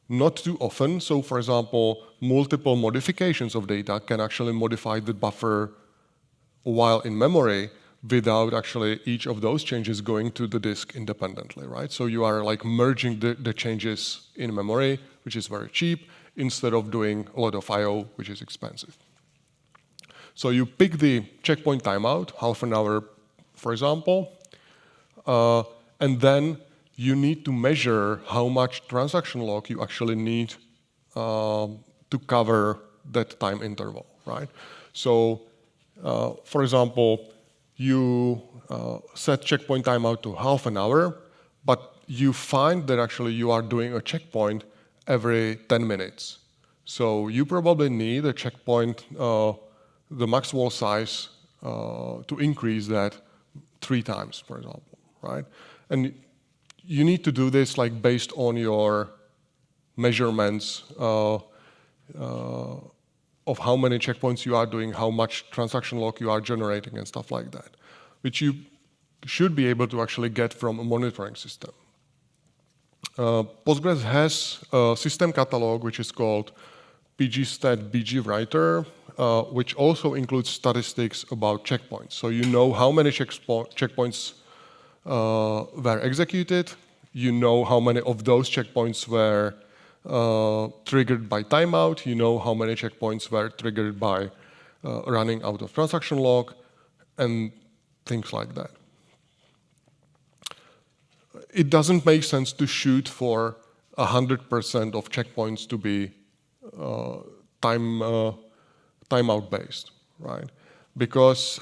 S1: not too often. So for example, multiple modifications of data can actually modify the buffer while in memory without actually each of those changes going to the disk independently, right? So you are like merging the changes in memory, which is very cheap, instead of doing a lot of I/O, which is expensive. So you pick the checkpoint timeout, half an hour, for example, and then you need to measure how much transaction log you actually need to cover that time interval, right? So, for example, you set checkpoint timeout to half an hour, but you find that actually you are doing a checkpoint every 10 minutes. So you probably need a checkpoint, the max wall size, to increase that 3 times, for example, right? And you need to do this like based on your measurements of how many checkpoints you are doing, how much transaction log you are generating, and stuff like that, which you should be able to actually get from a monitoring system. Postgres has a system catalog which is called pgstat bgwriter, which also includes statistics about checkpoints. So you know how many checkpoints were executed, you know how many of those checkpoints were triggered by timeout, you know how many checkpoints were triggered by running out of transaction log, and things like that. It doesn't make sense to shoot for 100% of checkpoints to be timeout based, right? Because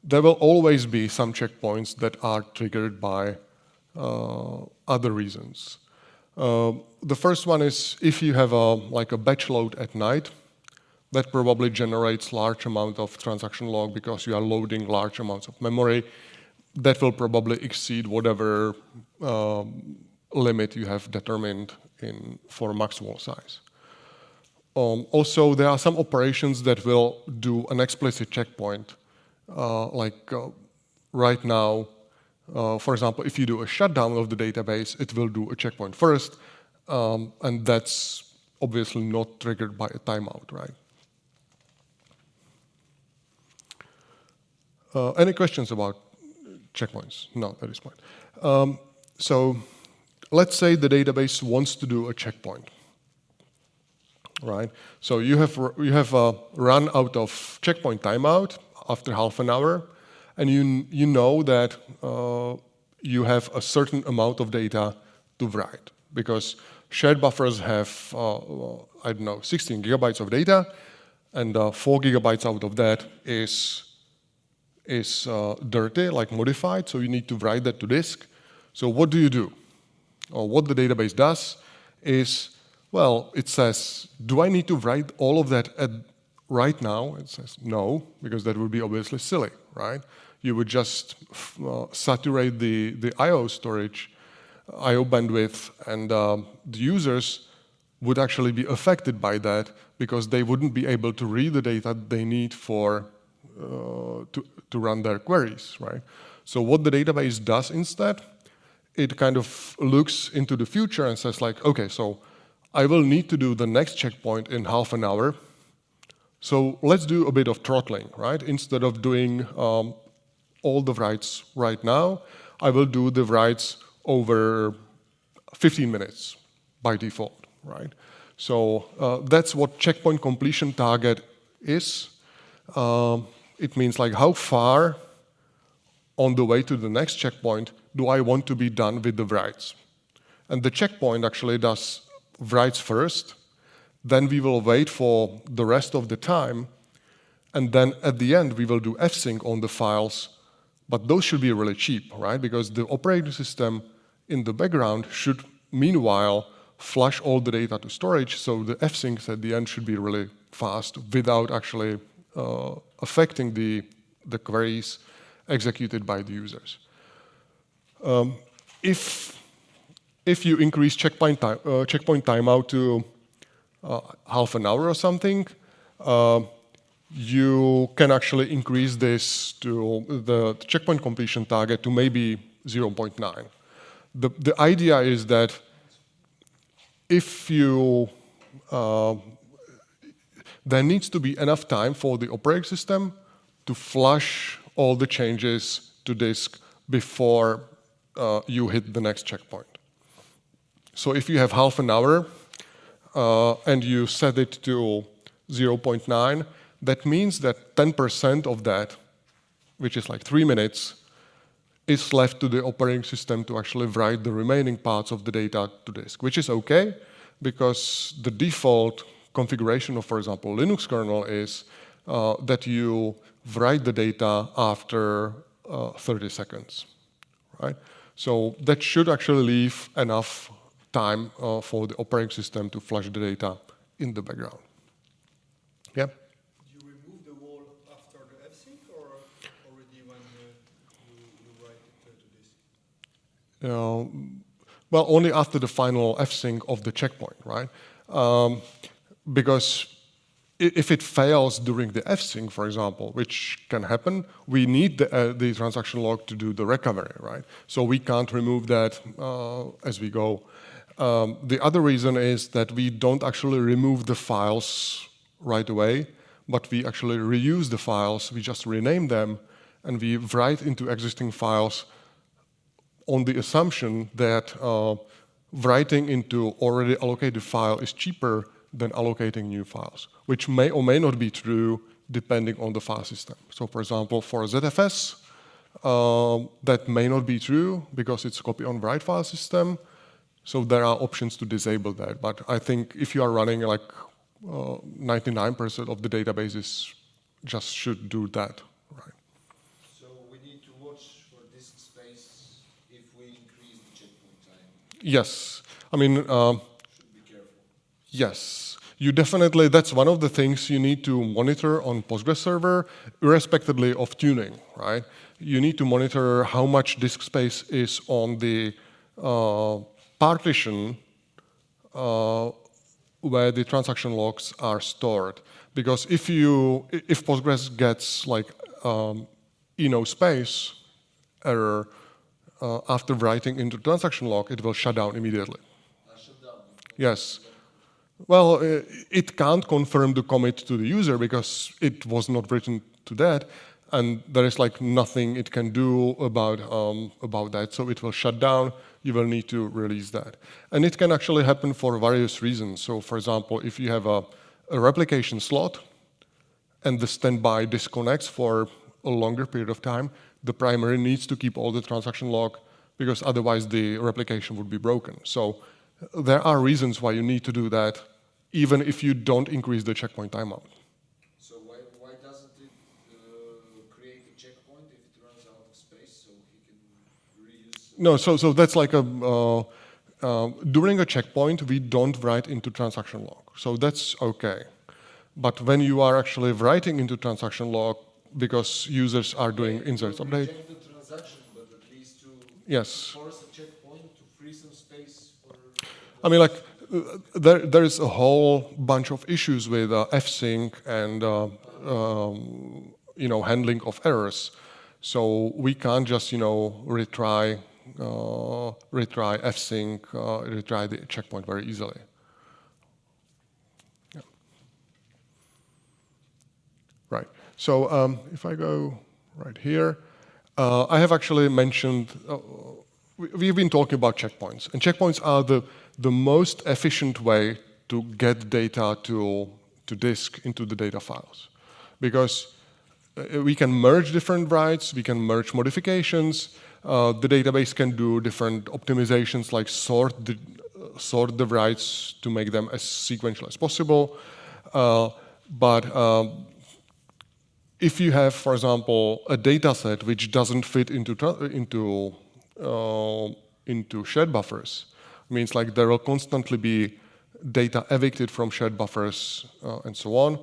S1: there will always be some checkpoints that are triggered by other reasons. The first one is if you have like a batch load at night, that probably generates large amount of transaction log because you are loading large amounts of memory. That will probably exceed whatever limit you have determined for max wall size. Also, there are some operations that will do an explicit checkpoint, like right now, for example, if you do a shutdown of the database, it will do a checkpoint first, and that's obviously not triggered by a timeout, right? Any questions about checkpoints, not at this point. So let's say the database wants to do a checkpoint, right? So you have run out of checkpoint timeout after half an hour, and you know that you have a certain amount of data to write, because shared buffers have, I don't know, 16 gigabytes of data, and 4 gigabytes out of that is dirty, like modified, so you need to write that to disk. So what do you do? Or what the database does is, well, it says, do I need to write all of that right now? It says no, because that would be obviously silly, right? You would just saturate the IO storage, IO bandwidth, and the users would actually be affected by that because they wouldn't be able to read the data they need for to run their queries, right? So what the database does instead, it kind of looks into the future and says like, okay, so I will need to do the next checkpoint in half an hour. So let's do a bit of throttling, right? Instead of doing all the writes right now, I will do the writes over 15 minutes by default, right? So that's what checkpoint completion target is. It means like how far on the way to the next checkpoint do I want to be done with the writes? And the checkpoint actually does writes first, then we will wait for the rest of the time, and then at the end we will do fsync on the files, but those should be really cheap, right? Because the operating system in the background should meanwhile flush all the data to storage, so the fsyncs at the end should be really fast without actually affecting the queries executed by the users. If you increase checkpoint timeout to half an hour or something, you can actually increase this to the checkpoint completion target to maybe 0.9. The idea is that if you there needs to be enough time for the operating system to flush all the changes to disk before you hit the next checkpoint. So if you have half an hour and you set it to 0.9, that means that 10% of that, which is like 3 minutes, is left to the operating system to actually write the remaining parts of the data to disk, which is okay, because the default configuration of, for example, Linux kernel is that you write the data after 30 seconds, right? So that should actually leave enough time for the operating system to flush the data in the background. Yeah?
S4: You remove the wall after the fsync or already when you write it to disk?
S1: Well, only after the final fsync of the checkpoint, right? Because if it fails during the fsync, for example, which can happen, we need the transaction log to do the recovery, right? So we can't remove that as we go. The other reason is that we don't actually remove the files right away, but we actually reuse the files. We just rename them, and we write into existing files on the assumption that writing into already allocated file is cheaper than allocating new files, which may or may not be true depending on the file system. So for example, for ZFS, that may not be true because it's a copy on write file system. So there are options to disable that. But I think if you are running like 99% of the databases just should do that, right?
S3: So we need to watch for disk space if we increase the checkpoint time.
S1: Yes. I mean,
S3: Should be careful.
S1: yes. You definitely, that's one of the things you need to monitor on Postgres server, irrespectively of tuning, right? You need to monitor how much disk space is on the partition where the transaction logs are stored. Because if Postgres gets like space error after writing into transaction log, it will shut down immediately.
S3: Shut down.
S1: Yes. Well, it can't confirm the commit to the user because it was not written to that. and there is like nothing it can do about that. So it will shut down. You will need to release that, and it can actually happen for various reasons. So, for example, if you have a replication slot, and the standby disconnects for a longer period of time, the primary needs to keep all the transaction log because otherwise the replication would be broken. So there are reasons why you need to do that, even if you don't increase the checkpoint timeout.
S3: So why doesn't it create a checkpoint if it runs out of space so he can reuse?
S1: No, so that's like a during a checkpoint we don't write into transaction log, so that's okay. But when you are actually writing into transaction log because users are doing inserts update.
S3: Reject the transaction, but at least to
S1: Yes.
S3: force a checkpoint to free some space for.
S1: I mean, like, there is a whole bunch of issues with fsync and handling of errors. So we can't just retry fsync, retry the checkpoint very easily. Yeah. Right. So if I go right here, I have actually mentioned. We've been talking about checkpoints, and checkpoints are the most efficient way to get data to disk into the data files, because we can merge different writes, we can merge modifications. The database can do different optimizations, like sort the writes to make them as sequential as possible. But if you have, for example, a data set which doesn't fit into shared buffers, means like there will constantly be data evicted from shared buffers and so on.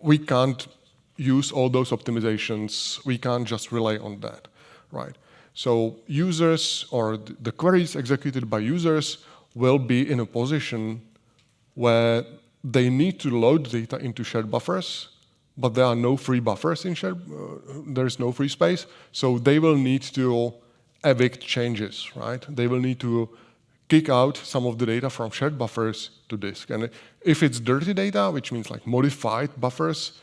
S1: We can't use all those optimizations. We can't just rely on that, right? So users or the queries executed by users will be in a position where they need to load data into shared buffers, but there are no free buffers in shared, there is no free space, so they will need to evict changes, right? They will need to kick out some of the data from shared buffers to disk. And if it's dirty data, which means like modified buffers,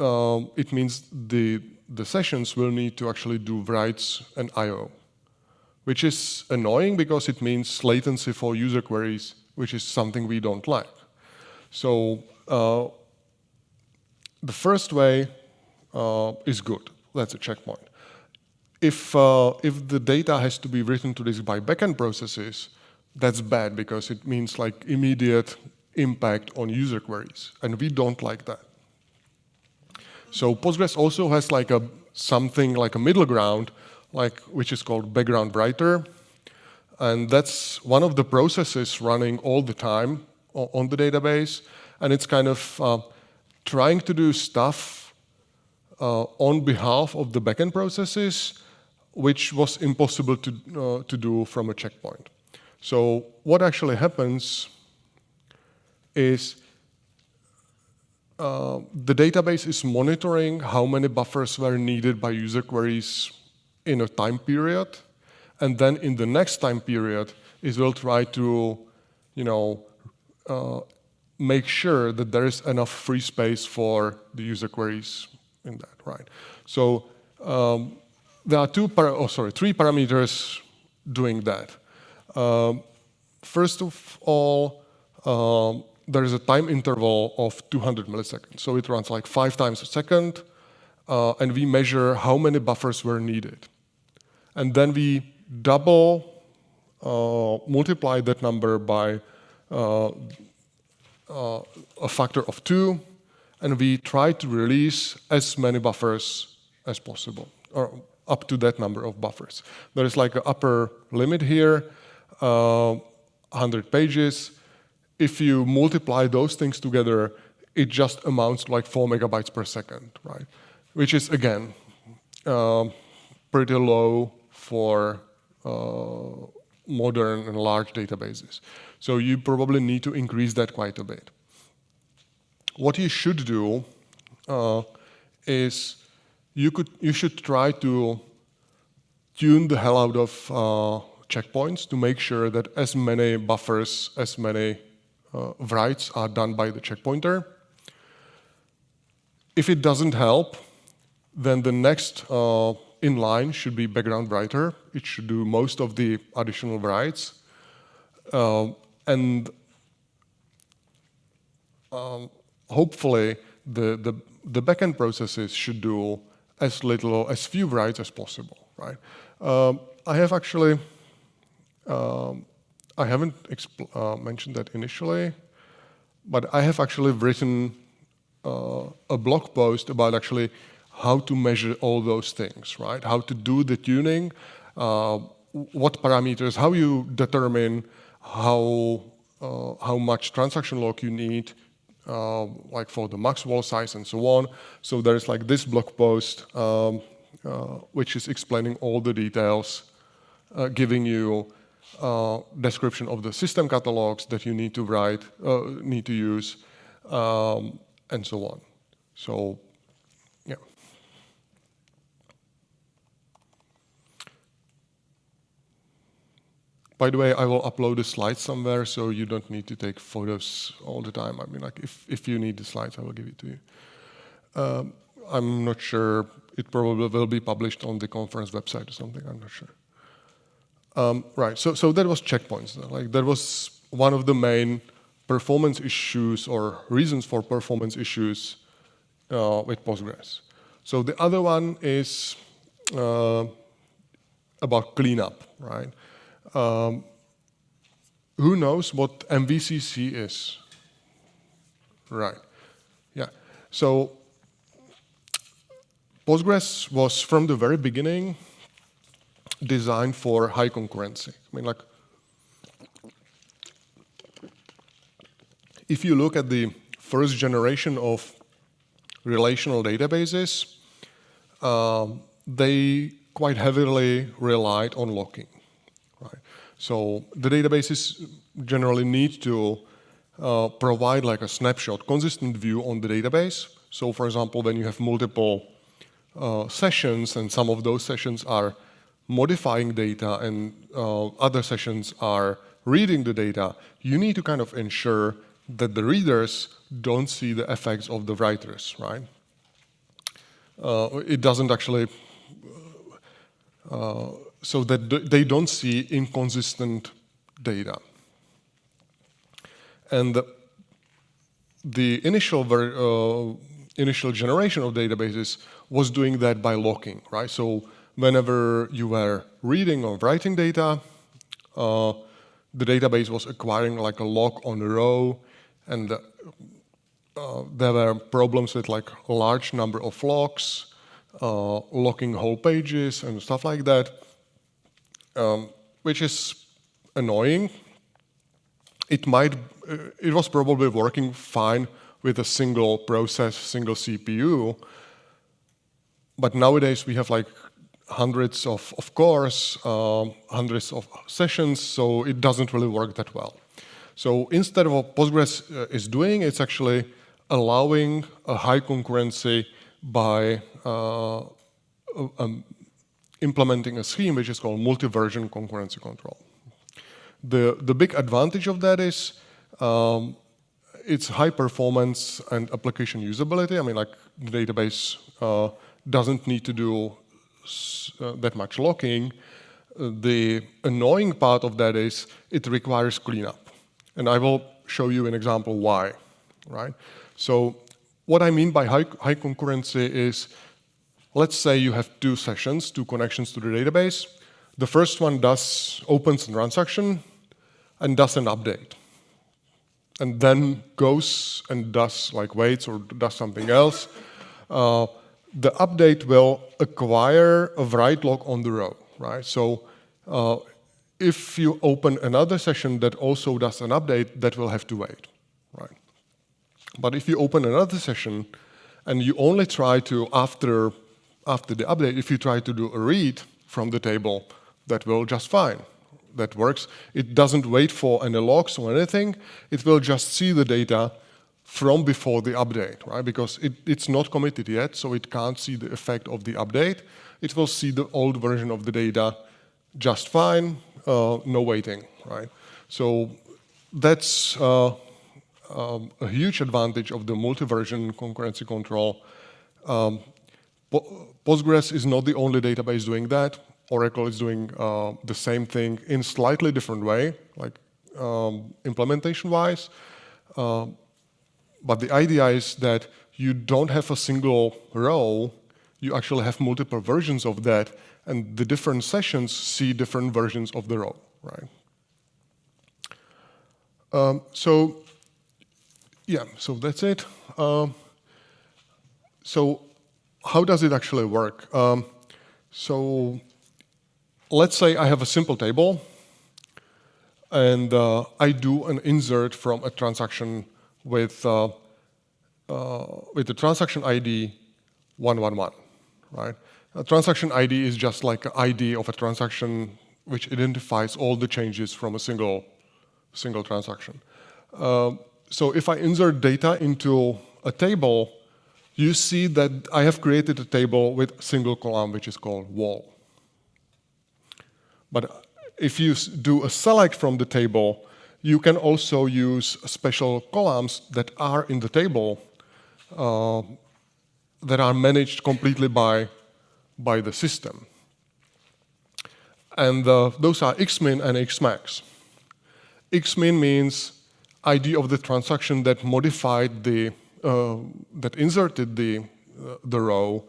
S1: it means the sessions will need to actually do writes and I/O, which is annoying because it means latency for user queries, which is something we don't like. So the first way is good. That's a checkpoint. If the data has to be written to disk by backend processes, that's bad because it means like immediate impact on user queries, and we don't like that. So Postgres also has like something like a middle ground, which is called background writer, and that's one of the processes running all the time on the database, and it's kind of trying to do stuff on behalf of the backend processes, which was impossible to do from a checkpoint. So what actually happens is the database is monitoring how many buffers were needed by user queries in a time period, and then in the next time period, it will try to, make sure that there is enough free space for the user queries in that, right? So there are three parameters doing that. First of all, there is a time interval of 200 milliseconds. So it runs like 5 times a second, and we measure how many buffers were needed. And then we multiply that number by a factor of 2, and we try to release as many buffers as possible, or up to that number of buffers. There is like an upper limit here, 100 pages. If you multiply those things together, it just amounts to like 4 megabytes per second, right? Which is, again, pretty low for modern and large databases. So you probably need to increase that quite a bit. What you should do is you should try to tune the hell out of checkpoints to make sure that as many buffers, as many writes are done by the checkpointer. If it doesn't help, then the next in line should be background writer. It should do most of the additional writes. And hopefully, the backend processes should do as few writes as possible, right? I have actually, I haven't mentioned that initially, but I have actually written a blog post about actually how to measure all those things, right? How to do the tuning, what parameters, how you determine how much transaction log you need, like for the max wall size and so on. So there is like this blog post, which is explaining all the details, giving you description of the system catalogs that you need to write, need to use, and so on. So, yeah. By the way, I will upload the slides somewhere, so you don't need to take photos all the time. I mean, like, if you need the slides, I will give it to you. I'm not sure. It probably will be published on the conference website or something. I'm not sure. Right. So that was checkpoints. Like, that was one of the main performance issues or reasons for performance issues with Postgres. So the other one is about cleanup, right? Who knows what MVCC is? Right. Yeah. So Postgres was from the very beginning designed for high concurrency. I mean, like, if you look at the first generation of relational databases, they quite heavily relied on locking. Right. So the databases generally need to provide like a snapshot, consistent view on the database. So for example, when you have multiple sessions and some of those sessions are modifying data and other sessions are reading the data, you need to kind of ensure that the readers don't see the effects of the writers, right? It doesn't actually, so that they don't see inconsistent data. And the initial generation of databases was doing that by locking, right? So whenever you were reading or writing data, the database was acquiring like a lock on a row, and there were problems with like a large number of locks, locking whole pages and stuff like that, which is annoying. It was probably working fine with a single process, single CPU, but nowadays we have like hundreds of cores, hundreds of sessions, so it doesn't really work that well. So instead of what Postgres is doing, it's actually allowing a high concurrency by implementing a scheme which is called multi-version concurrency control. The big advantage of that is it's high performance and application usability. I mean, like, the database doesn't need to do that much locking. The annoying part of that is it requires cleanup. And I will show you an example why, right? So what I mean by high concurrency is, let's say you have two sessions, two connections to the database. The first one opens a transaction and does an update. And then goes and does, like, waits or does something else. The update will acquire a write log on the row, right? So if you open another session that also does an update, that will have to wait, right? But if you open another session and you only try to, after the update, if you try to do a read from the table, that will just fine. That works. It doesn't wait for any logs or anything. It will just see the data from before the update, right? Because it's not committed yet, so it can't see the effect of the update. It will see the old version of the data just fine, no waiting, right? So that's a huge advantage of the multi-version concurrency control. Postgres is not the only database doing that. Oracle is doing the same thing in slightly different way, like implementation-wise. But the idea is that you don't have a single row, you actually have multiple versions of that, and the different sessions see different versions of the row, right? So that's it. So how does it actually work? So let's say I have a simple table, and I do an insert from a transaction with the transaction ID 111, right? A transaction ID is just like an ID of a transaction which identifies all the changes from a single transaction. So if I insert data into a table, you see that I have created a table with a single column, which is called wall. But if you do a select from the table, you can also use special columns that are in the table that are managed completely by the system. And those are xmin and xmax. Xmin means ID of the transaction that modified that inserted the row.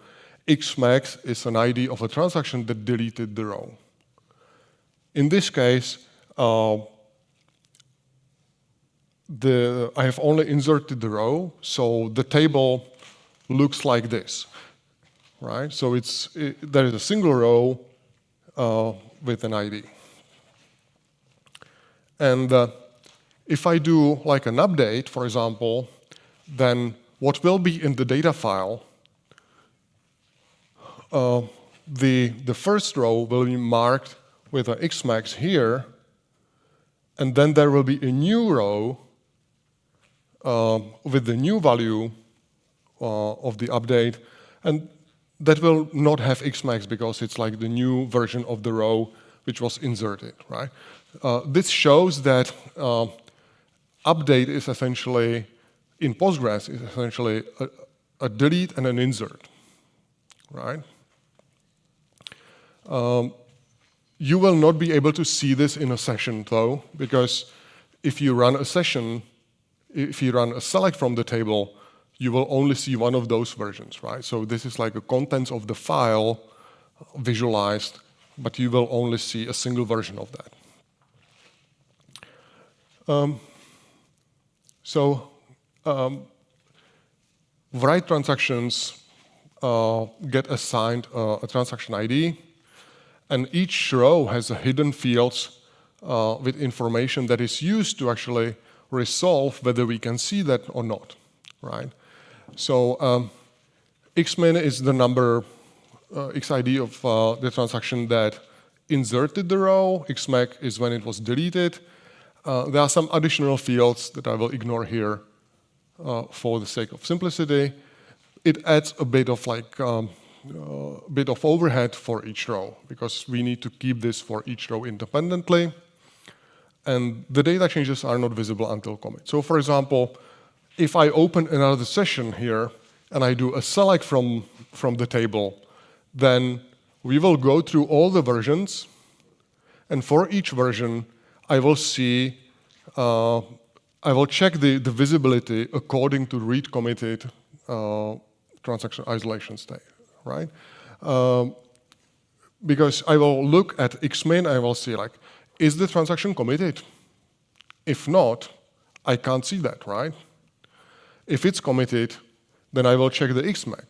S1: Xmax is an ID of a transaction that deleted the row. In this case, I have only inserted the row, so the table looks like this, right? So there is a single row with an ID. And if I do like an update, for example, then what will be in the data file, the first row will be marked with an xmax here, and then there will be a new row with the new value of the update, and that will not have xmax because it's like the new version of the row which was inserted, right? This shows that update is essentially, in Postgres, is essentially a delete and an insert, right? You will not be able to see this in a session, though, because if you run a session, if you run a select from the table, you will only see one of those versions, right? So this is like the contents of the file visualized, but you will only see a single version of that. Write transactions get assigned a transaction ID, and each row has a hidden fields with information that is used to actually resolve whether we can see that or not, right? So xmin is the number, xid of the transaction that inserted the row. Xmax is when it was deleted. There are some additional fields that I will ignore here for the sake of simplicity. It adds a bit of overhead for each row because we need to keep this for each row independently, and the data changes are not visible until commit. So, for example, if I open another session here and I do a select from the table, then we will go through all the versions, and for each version, I will see, I will check the visibility according to read committed transaction isolation state, right? Because I will look at xmin, I will see like, is the transaction committed? If not, I can't see that, right? If it's committed, then I will check the xmax,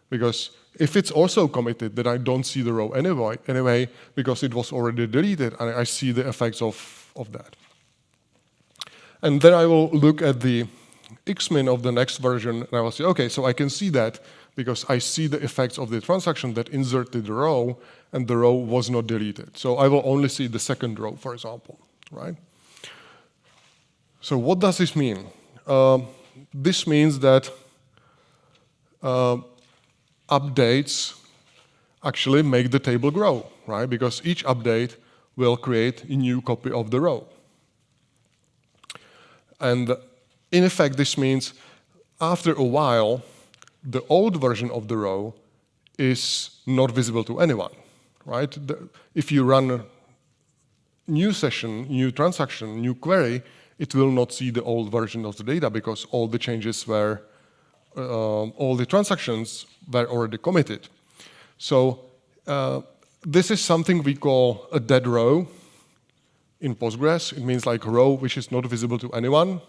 S1: because if it's also committed, then I don't see the row anyway because it was already deleted, and I see the effects of that. And then I will look at the xmin of the next version, and I will say, okay, so I can see that because I see the effects of the transaction that inserted the row, and the row was not deleted. So I will only see the second row, for example, right? So what does this mean? This means that updates actually make the table grow, right? Because each update will create a new copy of the row. And in effect, this means after a while, the old version of the row is not visible to anyone, right? If you run a new session, new transaction, new query, it will not see the old version of the data because all the changes were, all the transactions were already committed. So this is something we call a dead row in Postgres. It means like a row which is not visible to anyone.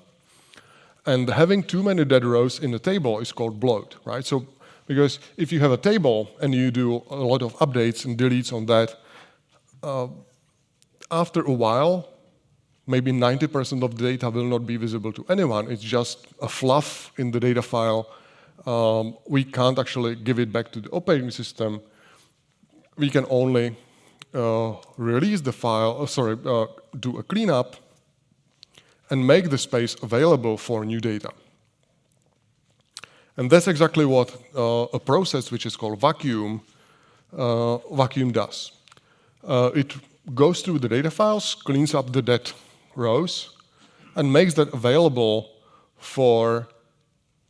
S1: And having too many dead rows in a table is called bloat, right? So because if you have a table and you do a lot of updates and deletes on that, after a while, maybe 90% of the data will not be visible to anyone. It's just a fluff in the data file. We can't actually give it back to the operating system. We can only release the file, do a cleanup and make the space available for new data. And that's exactly what a process which is called vacuum does. It goes through the data files, cleans up the dead rows, and makes that available for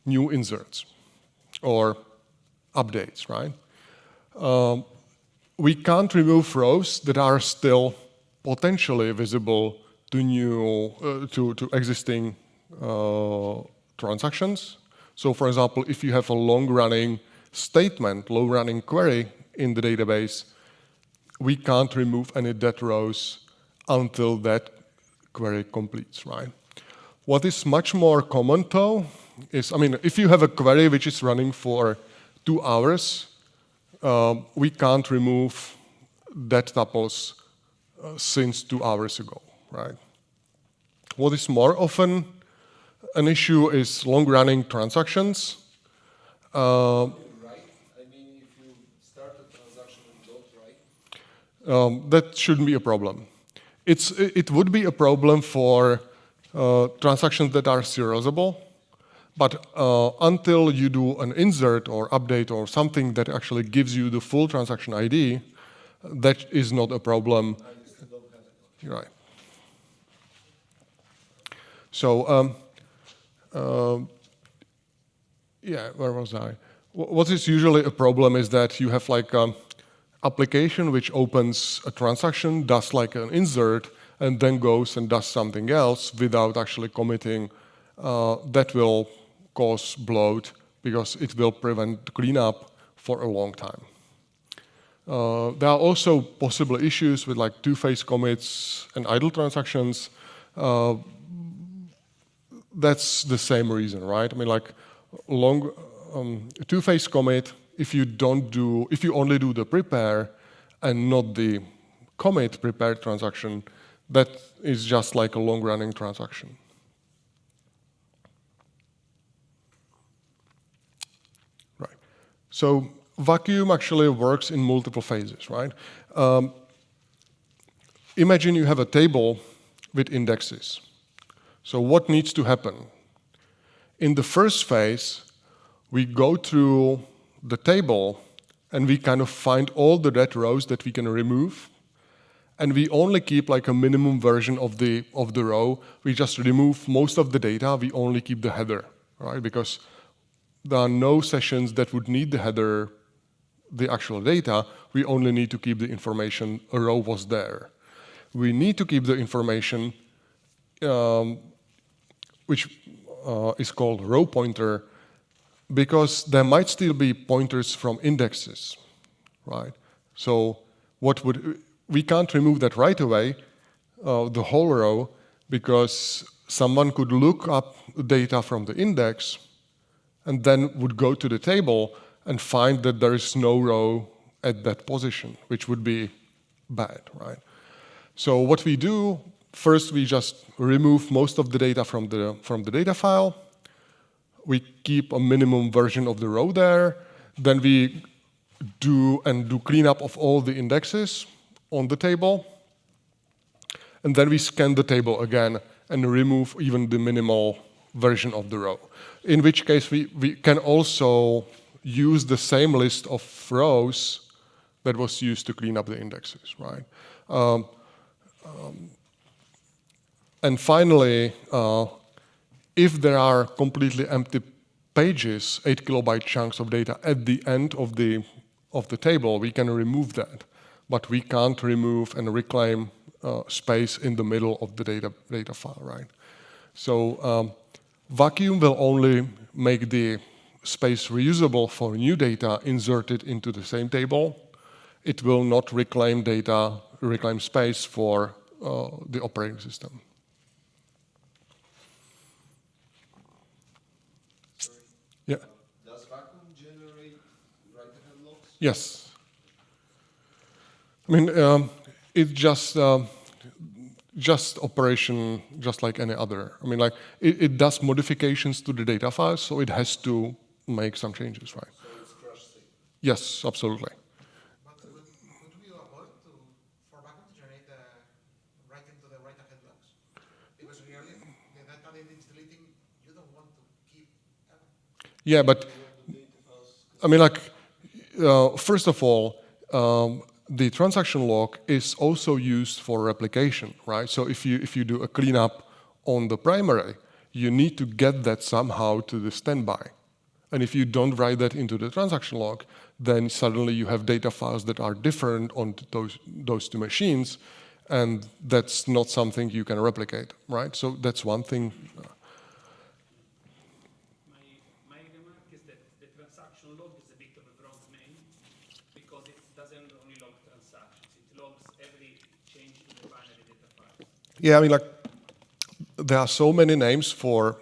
S1: new inserts or updates, right? We can't remove rows that are still potentially visible to existing transactions. So for example, if you have a long-running statement, long-running query in the database, we can't remove any dead rows until that query completes, right? What is much more common though is, if you have a query which is running for 2 hours, we can't remove dead tuples since 2 hours ago, right? What is more often an issue is long-running transactions.
S3: Right? I mean, if you start a transaction and don't write?
S1: That shouldn't be a problem. It would be a problem for transactions that are serializable, but until you do an insert or update or something that actually gives you the full transaction ID, that is not a problem.
S3: I still don't have it.
S1: Right. So, yeah, where was I? What is usually a problem is that you have like an application which opens a transaction, does like an insert, and then goes and does something else without actually committing. That will cause bloat because it will prevent cleanup for a long time. There are also possible issues with like two-phase commits and idle transactions. That's the same reason, right? Like two-phase commit, if you only do the prepare and not the commit prepare transaction, that is just like a long-running transaction. Right. So vacuum actually works in multiple phases, right? Imagine you have a table with indexes. So what needs to happen? In the first phase, we go through the table and we kind of find all the dead rows that we can remove. And we only keep like a minimum version of the row. We just remove most of the data. We only keep the header, right? Because there are no sessions that would need the header, the actual data. We only need to keep the information a row was there. We need to keep the information which is called row pointer, because there might still be pointers from indexes, right? So we can't remove that right away, the whole row, because someone could look up data from the index and then would go to the table and find that there is no row at that position, which would be bad, right? So what we do, first we just remove most of the data from the data file. We keep a minimum version of the row there. Then we do cleanup of all the indexes on the table. And then we scan the table again and remove even the minimal version of the row. In which case we can also use the same list of rows that was used to clean up the indexes, right? And finally, if there are completely empty pages, 8 kilobyte chunks of data at the end of the table, we can remove that. But we can't remove and reclaim space in the middle of the data file, right? So vacuum will only make the space reusable for new data inserted into the same table. It will not reclaim space for the operating system.
S3: Sorry.
S1: Yeah.
S3: Does vacuum generate write-ahead logs?
S1: Yes. I mean, it's just operation, just like any other. I mean, like it does modifications to the data files, so it has to make some changes, right?
S3: So it's crash safe.
S1: Yes, absolutely.
S5: But would we avoid for vacuum to generate right into the write-ahead logs? Because really, the data that it's deleting, you don't want to keep ever.
S1: Yeah, but I mean, like first of all, the transaction log is also used for replication, right? So if you do a cleanup on the primary, you need to get that somehow to the standby. And if you don't write that into the transaction log, then suddenly you have data files that are different on those two machines, and that's not something you can replicate, right? So that's one thing.
S6: My remark is that the transaction log is a bit of a wrong name because it doesn't only log transactions, it logs every change to the binary data file.
S1: Yeah, I mean, like there are so many names for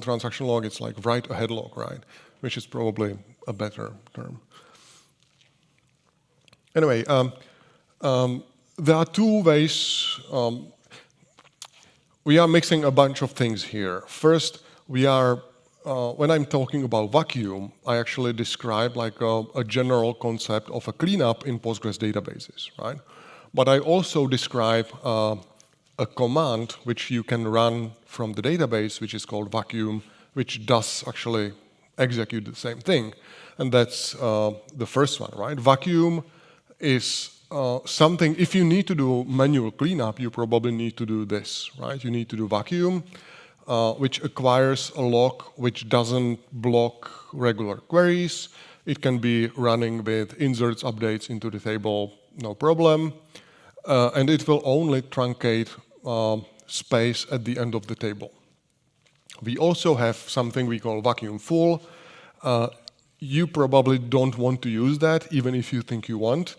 S1: transaction log. It's like write ahead log, right? Which is probably a better term. Anyway, there are two ways. We are mixing a bunch of things here. First, we are when I'm talking about vacuum, I actually describe like a general concept of a cleanup in Postgres databases, right? But I also describe a command which you can run from the database, which is called vacuum, which does actually execute the same thing. And that's the first one, right? Vacuum is something, if you need to do manual cleanup, you probably need to do this, right? You need to do vacuum, which acquires a log which doesn't block regular queries. It can be running with inserts, updates into the table, no problem. And it will only truncate space at the end of the table. We also have something we call vacuum full. You probably don't want to use that, even if you think you want,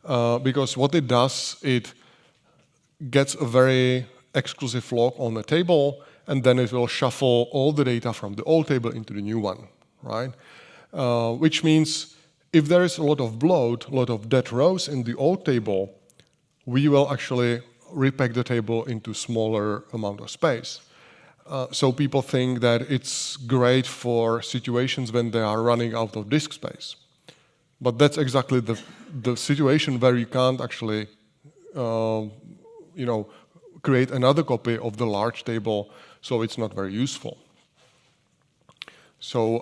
S1: because what it does, it gets a very exclusive log on the table, and then it will shuffle all the data from the old table into the new one, right? Which means if there is a lot of bloat, a lot of dead rows in the old table, we will actually repack the table into smaller amount of space. So people think that it's great for situations when they are running out of disk space. But that's exactly the situation where you can't actually create another copy of the large table, so it's not very useful. So,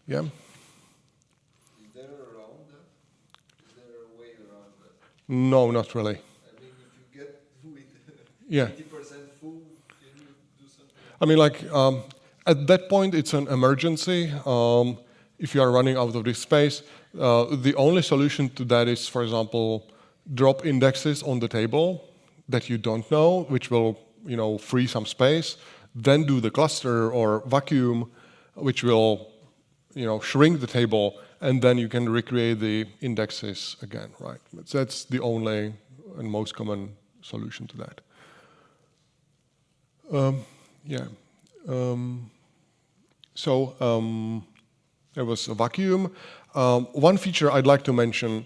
S1: yeah.
S3: Is there around that? Is there a way around that?
S1: No, not really.
S3: I mean, if you get with
S1: Yeah.
S3: 80% full, can you do something?
S1: I mean, like, at that point, it's an emergency. If you are running out of this space, the only solution to that is, for example, drop indexes on the table that you don't know, which will, free some space. Then do the cluster or vacuum, which will, shrink the table, and then you can recreate the indexes again, right? That's the only and most common solution to that. There was a vacuum. One feature I'd like to mention,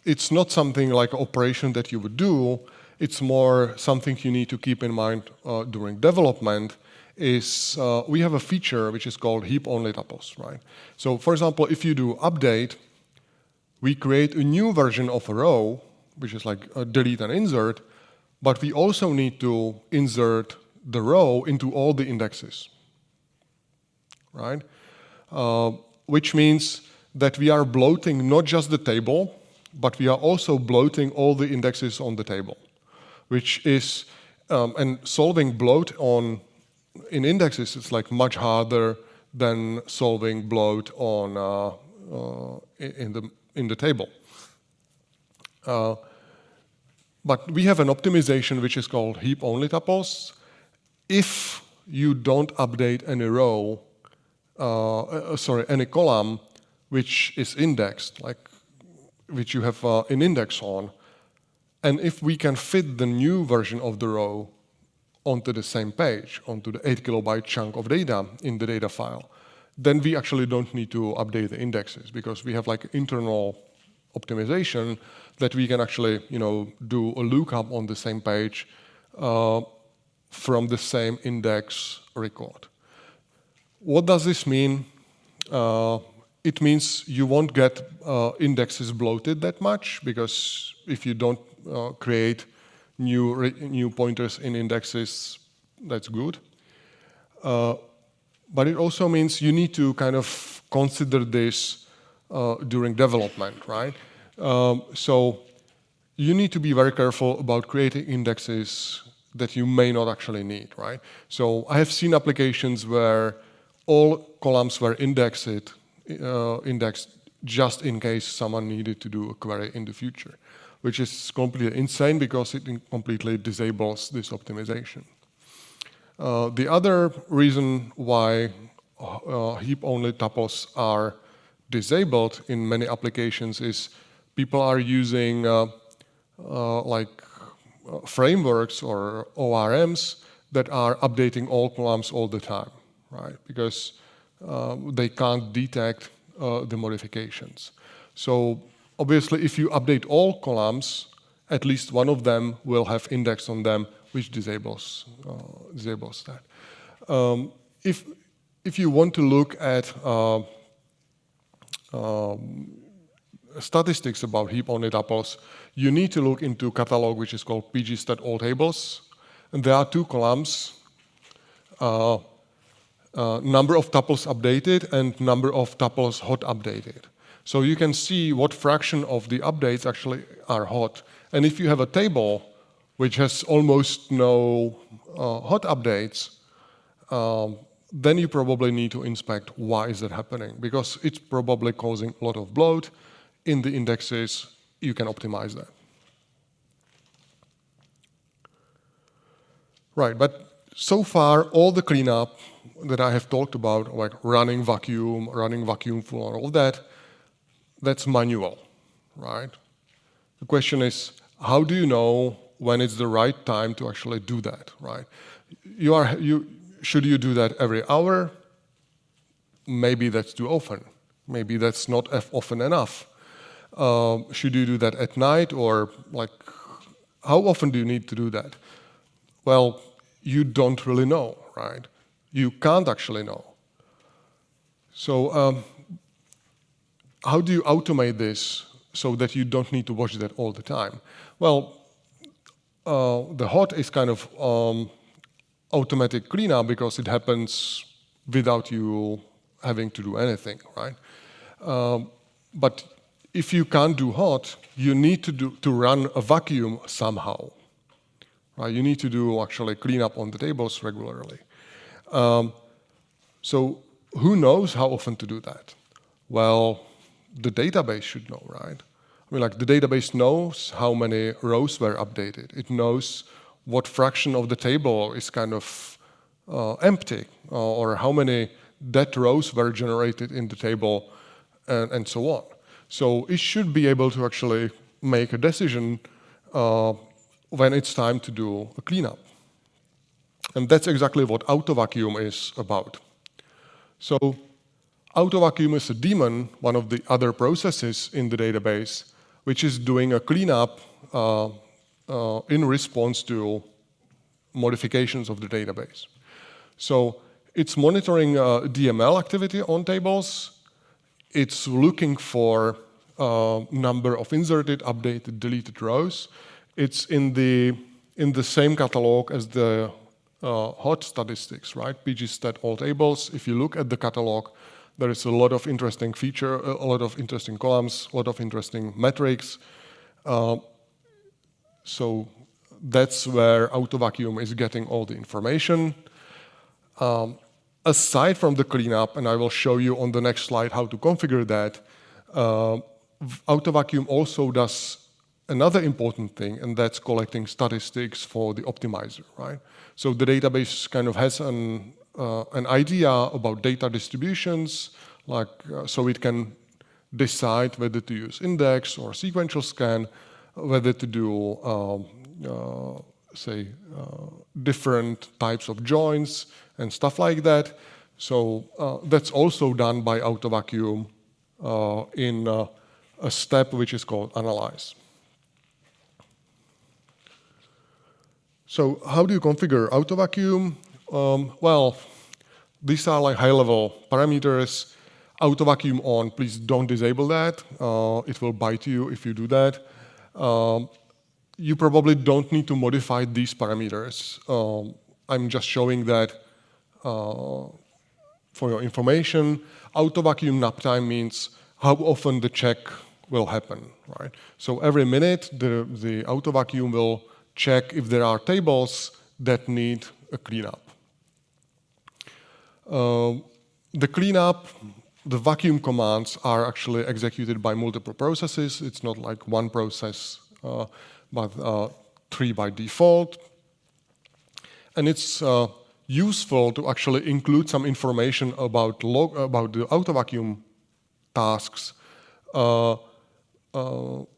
S1: it's not something like an operation that you would do, it's more something you need to keep in mind during development, is we have a feature which is called heap-only tuples, right? So for example, if you do update, we create a new version of a row, which is like a delete and insert, but we also need to insert the row into all the indexes, right? Which means that we are bloating not just the table, but we are also bloating all the indexes on the table, which is, and solving bloat on in indexes, it's like much harder than solving bloat on in the table. But we have an optimization which is called heap-only tuples. If you don't update any row, any column which is indexed, like which you have an index on, and if we can fit the new version of the row onto the same page, onto the 8 kilobyte chunk of data in the data file, then we actually don't need to update the indexes because we have like internal optimization that we can actually, do a lookup on the same page from the same index record. What does this mean? It means you won't get indexes bloated that much because if you don't create new pointers in indexes, that's good. But it also means you need to kind of consider this during development, right? So you need to be very careful about creating indexes that you may not actually need, right? So I have seen applications where all columns were indexed just in case someone needed to do a query in the future, which is completely insane because it completely disables this optimization. The other reason why heap-only tuples are disabled in many applications is people are using frameworks or ORMs that are updating all columns all the time, right? Because they can't detect the modifications. So obviously, if you update all columns, at least one of them will have index on them, which disables that. If you want to look at statistics about heap-only tuples, you need to look into a catalog which is called pgstat_all_tables, and there are two columns: number of tuples updated and number of tuples hot updated. So you can see what fraction of the updates actually are hot. And if you have a table which has almost no hot updates, then you probably need to inspect why is that happening, because it's probably causing a lot of bloat in the indexes. You can optimize that. Right, but so far all the cleanup that I have talked about, like running vacuum full, and all that, that's manual, right? The question is, how do you know when it's the right time to actually do that, right? Should you do that every hour? Maybe that's too often. Maybe that's not often enough. Should you do that at night, or like, how often do you need to do that? Well, you don't really know, right? You can't actually know. So how do you automate this so that you don't need to watch that all the time? Well, the hot is kind of automatic cleanup because it happens without you having to do anything, right? But if you can't do hot, you need to run a vacuum somehow, right? You need to do actually clean up on the tables regularly. So who knows how often to do that? Well, the database should know, right? I mean, like, the database knows how many rows were updated. It knows what fraction of the table is kind of empty, or how many dead rows were generated in the table, and so on. So it should be able to actually make a decision when it's time to do a cleanup. And that's exactly what AutoVacuum is about. So AutoVacuum is a daemon, one of the other processes in the database, which is doing a cleanup in response to modifications of the database. So it's monitoring DML activity on tables. It's looking for number of inserted, updated, deleted rows. It's in the same catalog as the hot statistics, right? pgstat_all_tables. If you look at the catalog, there is a lot of interesting feature, a lot of interesting columns, a lot of interesting metrics. So that's where AutoVacuum is getting all the information. aside from the cleanup, and I will show you on the next slide how to configure that, AutoVacuum also does another important thing, and that's collecting statistics for the optimizer, right? So the database kind of has an idea about data distributions, like so it can decide whether to use index or sequential scan, whether to do, say, different types of joins and stuff like that. So that's also done by AutoVacuum in a step which is called analyze. So how do you configure AutoVacuum? Well, these are like high-level parameters. AutoVacuum on, please don't disable that. It will bite you if you do that. You probably don't need to modify these parameters. I'm just showing that for your information. AutoVacuum naptime means how often the check will happen, right? So every minute, the AutoVacuum will check if there are tables that need a cleanup. The cleanup, the vacuum commands are actually executed by multiple processes. It's not like one process, but 3 by default. And it's useful to actually include some information about the AutoVacuum tasks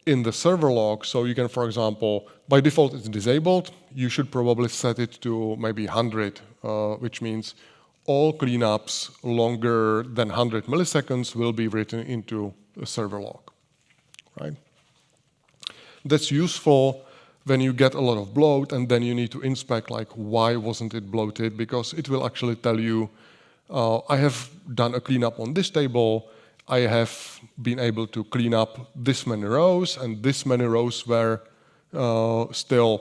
S1: in the server log. So you can, for example, by default it's disabled. You should probably set it to maybe 100, which means all cleanups longer than 100 milliseconds will be written into a server log, right? That's useful when you get a lot of bloat and then you need to inspect like why wasn't it bloated, because it will actually tell you, I have done a cleanup on this table, I have been able to clean up this many rows, and this many rows were still,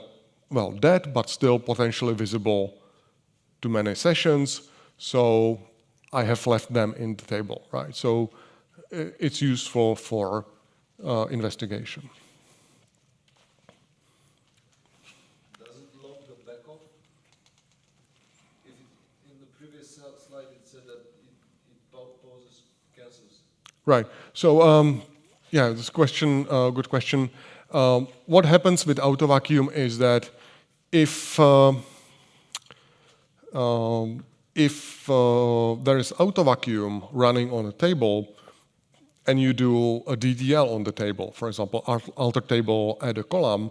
S1: well, dead, but still potentially visible to many sessions, so I have left them in the table, right? So it's useful for investigation.
S3: Does it log the backup? If it, in the previous slide it said that it poses cancels.
S1: Right. So yeah, this question, good question. What happens with AutoVacuum is that if there is AutoVacuum running on a table and you do a DDL on the table, for example, alter table, add a column,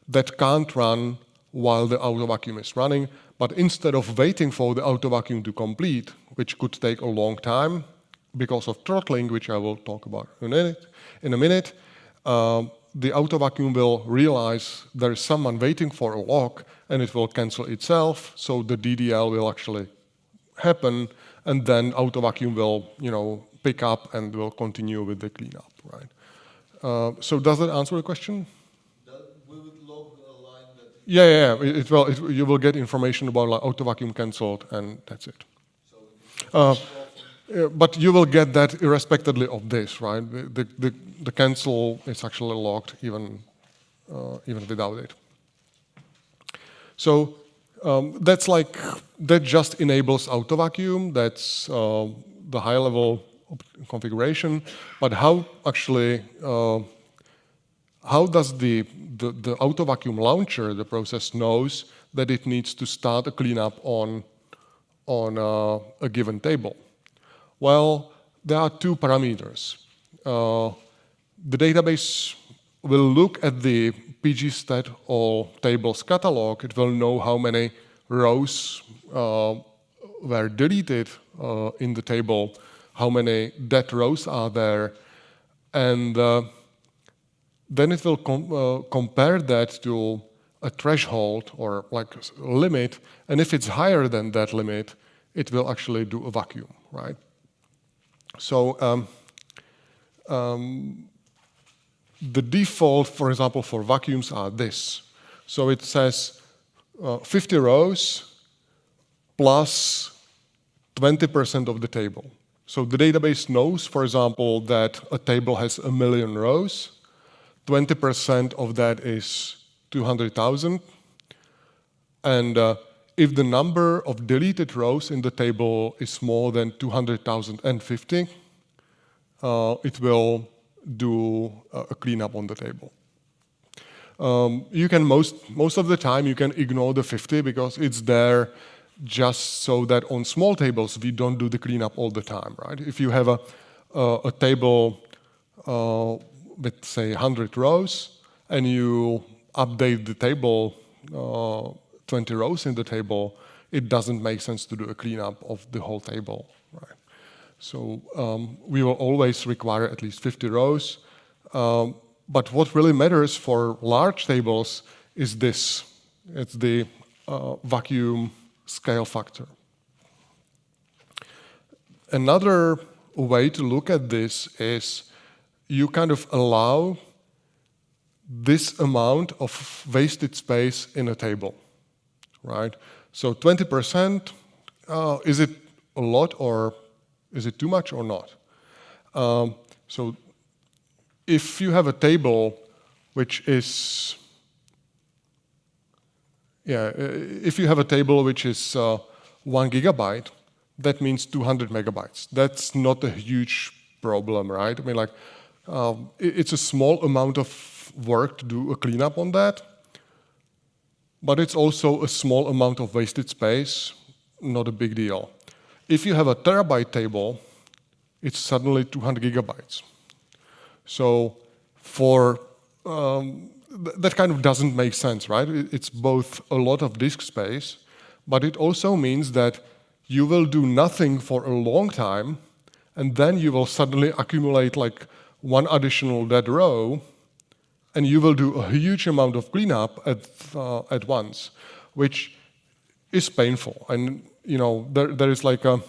S1: that can't run while the AutoVacuum is running, but instead of waiting for the AutoVacuum to complete, which could take a long time because of throttling, which I will talk about in a minute, the AutoVacuum will realize there is someone waiting for a lock and it will cancel itself, so the DDL will actually happen, and then AutoVacuum will, pick up and will continue with the cleanup, right? So does that answer the question?
S3: Will it log a line that?
S1: Yeah. It will. You will get information about like AutoVacuum cancelled, and that's it. But you will get that irrespectively of this, right? The cancel is actually logged even without it. So that just enables AutoVacuum. That's the high-level configuration. But how actually how does the AutoVacuum launcher, the process, knows that it needs to start a cleanup on a given table? Well, there are two parameters. The database will look at the pgstat all tables catalog. It will know how many rows were deleted in the table, how many dead rows are there, and then it will compare that to a threshold or like a limit, and if it's higher than that limit, it will actually do a vacuum, right? So the default, for example, for vacuums are this. So it says 50 rows plus 20% of the table. So the database knows, for example, that a table has 1 million rows. 20% of that is 200,000. And if the number of deleted rows in the table is more than 200,050, it will do a cleanup on the table. You can most of the time you can ignore the 50 because it's there just so that on small tables we don't do the cleanup all the time, right? If you have a table with say 100 rows and you update the table 20 rows in the table, it doesn't make sense to do a cleanup of the whole table, right? So we will always require at least 50 rows. But what really matters for large tables is this. It's the vacuum scale factor. Another way to look at this is you kind of allow this amount of wasted space in a table, right? So 20%, is it a lot or is it too much or not? So if you have a table which is, if you have a table which is 1 gigabyte, that means 200 megabytes. That's not a huge problem, right? I mean, like, it's a small amount of work to do a cleanup on that, but it's also a small amount of wasted space, not a big deal. If you have a terabyte table, it's suddenly 200 gigabytes. So for that kind of doesn't make sense, right? It's both a lot of disk space, but it also means that you will do nothing for a long time, and then you will suddenly accumulate like one additional dead row, and you will do a huge amount of cleanup at once, which is painful. And you know, there is like a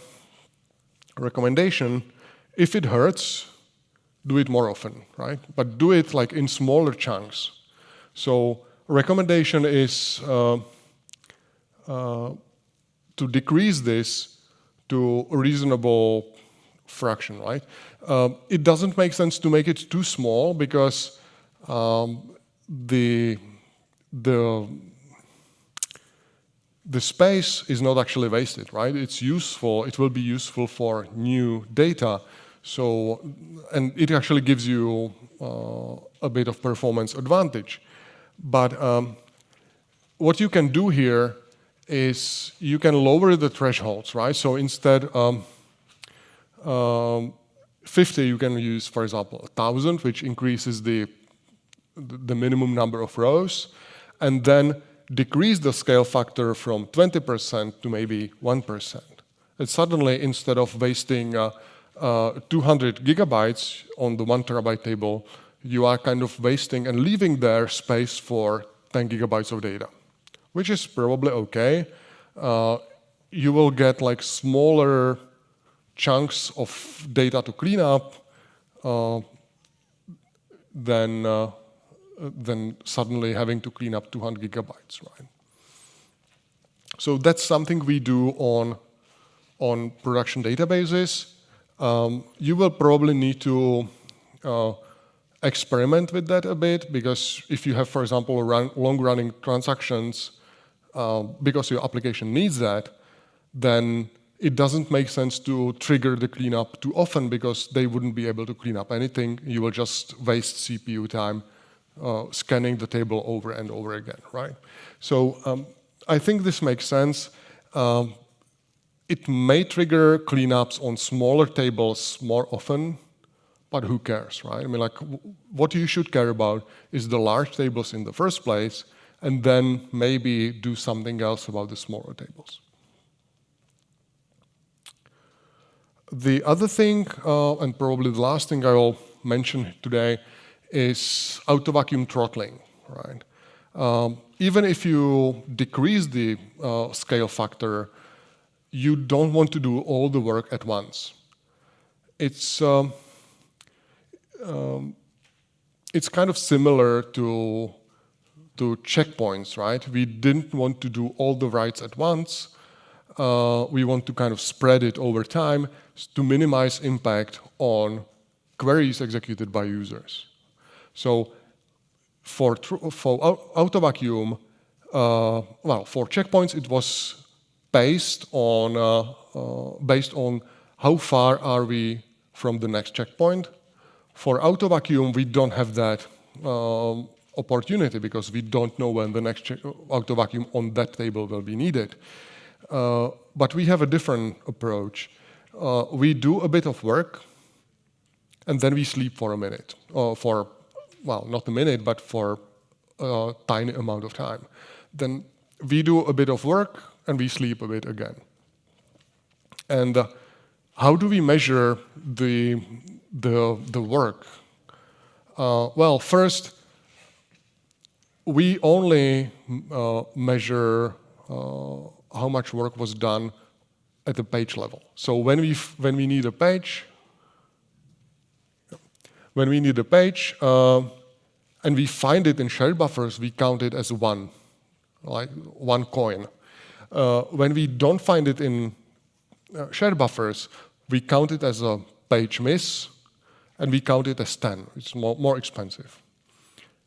S1: recommendation: if it hurts, do it more often, right? But do it like in smaller chunks. So recommendation is to decrease this to a reasonable fraction, right? It doesn't make sense to make it too small because the space is not actually wasted, right? It's useful. It will be useful for new data. So, and it actually gives you a bit of performance advantage. But what you can do here is you can lower the thresholds, right? So instead 50, you can use, for example, 1,000, which increases the minimum number of rows, and then decrease the scale factor from 20% to maybe 1%. And suddenly, instead of wasting 200 gigabytes on the 1 terabyte table, you are kind of wasting and leaving there space for 10 gigabytes of data, which is probably okay. You will get like smaller chunks of data to clean up than suddenly having to clean up 200 gigabytes, right? So that's something we do on production databases. You will probably need to experiment with that a bit, because if you have, for example, long-running transactions, because your application needs that, then it doesn't make sense to trigger the cleanup too often, because they wouldn't be able to clean up anything. You will just waste CPU time scanning the table over and over again, right? So I think this makes sense. It may trigger cleanups on smaller tables more often, but who cares, right? I mean, like, what you should care about is the large tables in the first place, and then maybe do something else about the smaller tables. The other thing, and probably the last thing I will mention today, is auto-vacuum throttling, right? Even if you decrease the scale factor, you don't want to do all the work at once. It's kind of similar to checkpoints, right? We didn't want to do all the writes at once. We want to kind of spread it over time to minimize impact on queries executed by users. So for auto-vacuum, well, for checkpoints, it was based on how far are we from the next checkpoint. For auto vacuum, we don't have that opportunity because we don't know when the next auto vacuum on that table will be needed. But we have a different approach. We do a bit of work, and then we sleep for a minute, or for, well, not a minute, but for a tiny amount of time. Then we do a bit of work, and we sleep a bit again. And how do we measure the work? Well, first, we only measure how much work was done at the page level. So when we need a page, and we find it in shared buffers, we count it as one, like one coin. When we don't find it in shared buffers, we count it as a page miss, and we count it as 10. It's more expensive.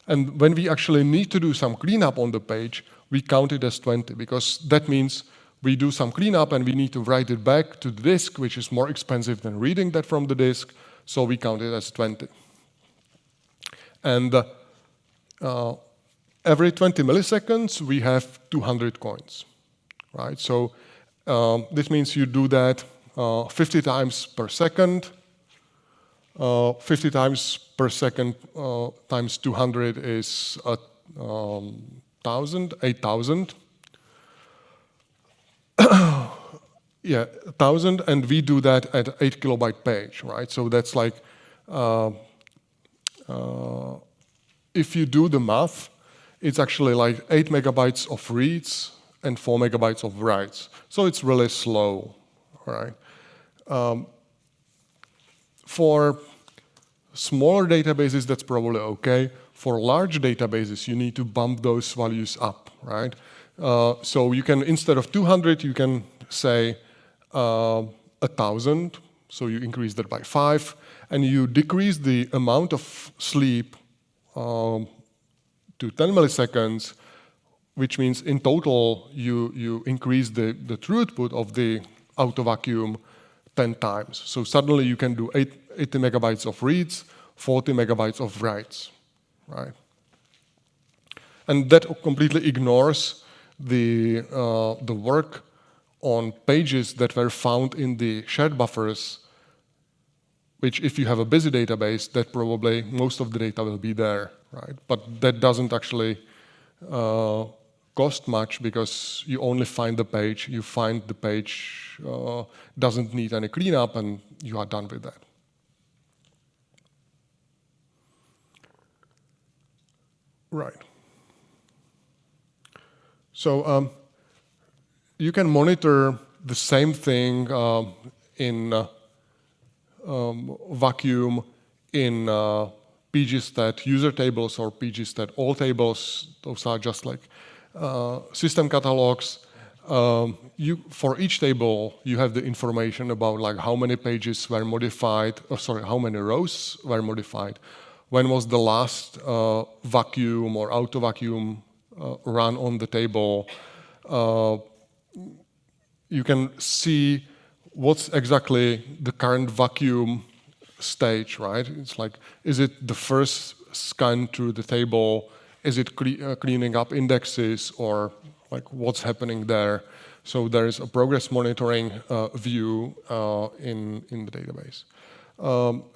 S1: And when we actually need to do some cleanup on the page, we count it as 20, because that means we do some cleanup and we need to write it back to the disk, which is more expensive than reading that from the disk, so we count it as 20. And every 20 milliseconds, we have 200 coins, right? So this means you do that 50 times per second. 50 times per second times 200 is 8,000. Yeah, 1,000, and we do that at 8 kilobyte page, right? So that's like, if you do the math, it's actually like 8 megabytes of reads and 4 megabytes of writes. So it's really slow, right? For smaller databases, that's probably okay. For large databases, you need to bump those values up, right? So you can, instead of 200, you can say 1,000. So you increase that by 5, and you decrease the amount of sleep to 10 milliseconds, which means in total you increase the throughput of the auto vacuum 10 times. So suddenly you can do 80 megabytes of reads, 40 megabytes of writes, right? And that completely ignores the work on pages that were found in the shared buffers, which if you have a busy database, that probably most of the data will be there, right? But that doesn't actually cost much because you only find the page, you find the page doesn't need any cleanup, and you are done with that. Right. So you can monitor the same thing in vacuum in pgstat user tables or pgstat all tables. Those are just like system catalogs. For each table, you have the information about like how many pages were modified, or sorry, how many rows were modified. When was the last vacuum or auto vacuum run on the table? You can see what's exactly the current vacuum stage, right? It's like, is it the first scan through the table? Is it cleaning up indexes, or like what's happening there? So there is a progress monitoring view in the database.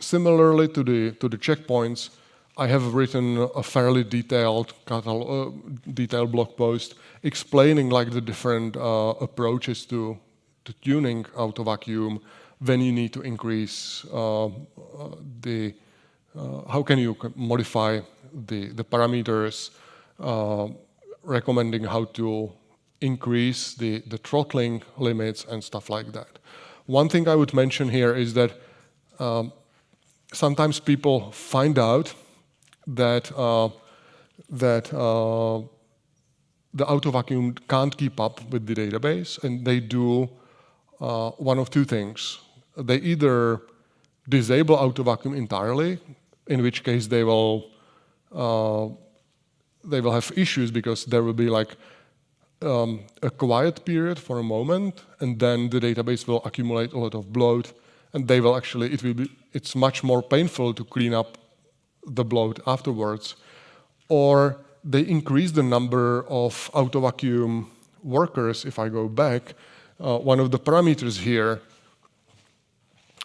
S1: Similarly to the checkpoints, I have written a fairly detailed blog post explaining like the different approaches to tuning auto vacuum, when you need to increase how can you modify the parameters, recommending how to increase the throttling limits and stuff like that. One thing I would mention here is that sometimes people find out that the auto vacuum can't keep up with the database, and they do one of two things. They either disable auto vacuum entirely, in which case they will have issues because there will be like a quiet period for a moment, and then the database will accumulate a lot of bloat, and they will actually, it's much more painful to clean up the bloat afterwards. Or they increase the number of auto-vacuum workers. If I go back, one of the parameters here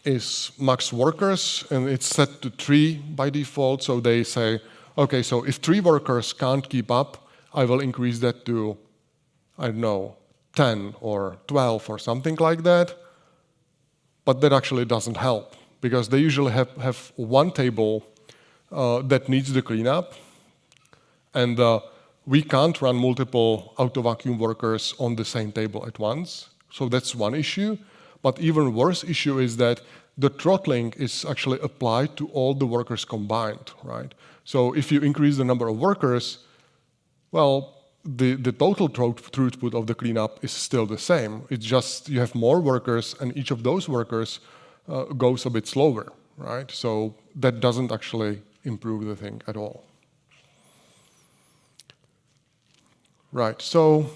S1: is max workers, and it's set to 3 by default. So they say, okay, so if 3 workers can't keep up, I will increase that to, I don't know, 10 or 12 or something like that. But that actually doesn't help, because they usually have one table that needs the cleanup, and we can't run multiple auto-vacuum workers on the same table at once. So that's one issue. But even worse issue is that the throttling is actually applied to all the workers combined, right? So if you increase the number of workers, well, the total throughput of the cleanup is still the same. It's just you have more workers, and each of those workers goes a bit slower, right? So that doesn't actually improve the thing at all. Right, so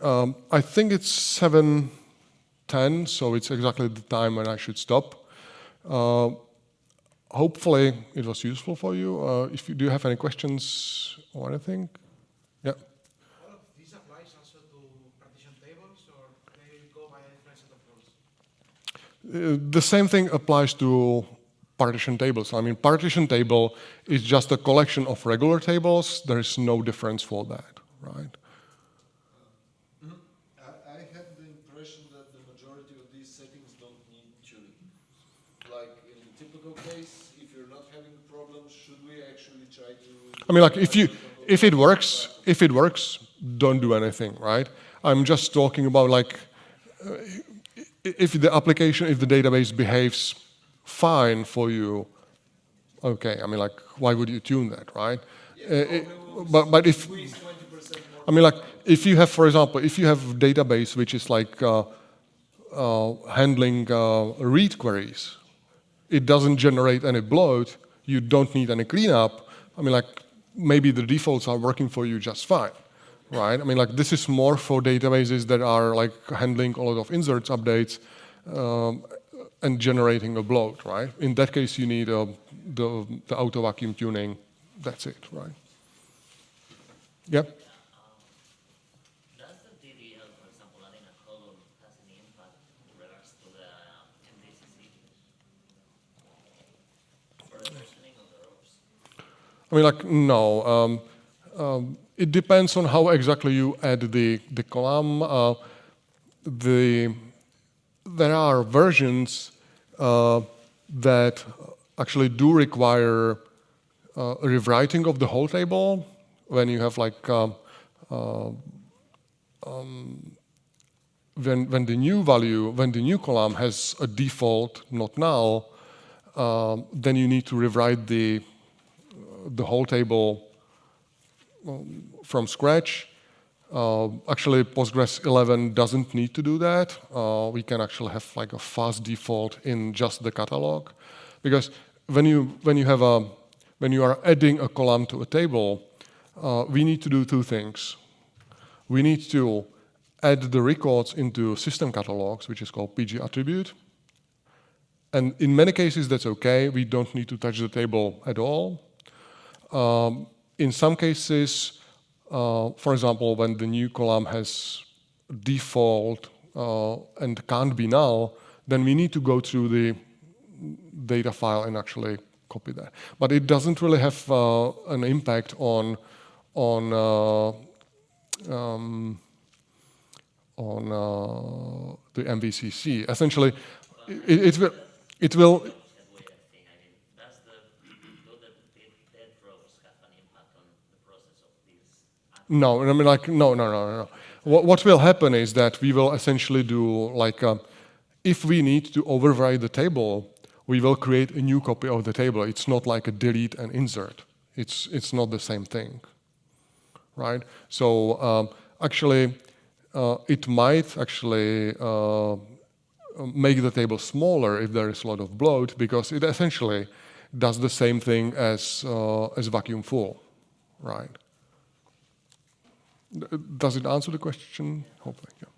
S1: I think it's 7:10, so it's exactly the time when I should stop. Hopefully it was useful for you. If you do have any questions or anything, yeah.
S5: All of this applies also to partition tables, or they go by a different set of rules?
S1: The same thing applies to partition tables. I mean, partition table is just a collection of regular tables. There is no difference for that, right?
S3: I had the impression that the majority of these settings don't need tuning. Like in the typical case, if you're not having problems, should we actually try to?
S1: I mean, like if it works, don't do anything, right? I'm just talking about like if the application, if the database behaves fine for you, okay. I mean, like, why would you tune that, right? But if I mean, like, if you have, for example, if you have a database which is like handling read queries, it doesn't generate any bloat, you don't need any cleanup. I mean, like, maybe the defaults are working for you just fine, right? I mean, like, this is more for databases that are like handling a lot of inserts, updates, and generating a bloat, right? In that case, you need the auto vacuum tuning. That's it, right? Yeah.
S2: Does the DDL, for example, adding a column has any impact in regards to the MVCC for the versioning of the rows?
S1: I mean, like, no. It depends on how exactly you add the column. There are versions that actually do require a rewriting of the whole table when you have like when the new column has a default not null, then you need to rewrite the whole table from scratch. Actually, Postgres 11 doesn't need to do that. We can actually have like a fast default in just the catalog, because when you are adding a column to a table, we need to do two things. We need to add the records into system catalogs, which is called PG attribute. And in many cases, that's okay. We don't need to touch the table at all. In some cases, for example, when the new column has default and can't be null, then we need to go through the data file and actually copy that. But it doesn't really have an impact on the MVCC. Essentially, it will.
S2: Does the dead rows have an impact on the process of this?
S1: No, I mean, like, no. What will happen is that we will essentially do like, if we need to override the table, we will create a new copy of the table. It's not like a delete and insert. It's not the same thing, right? So actually, it might actually make the table smaller if there is a lot of bloat, because it essentially does the same thing as vacuum full, right? Does it answer the question? Hopefully, yeah.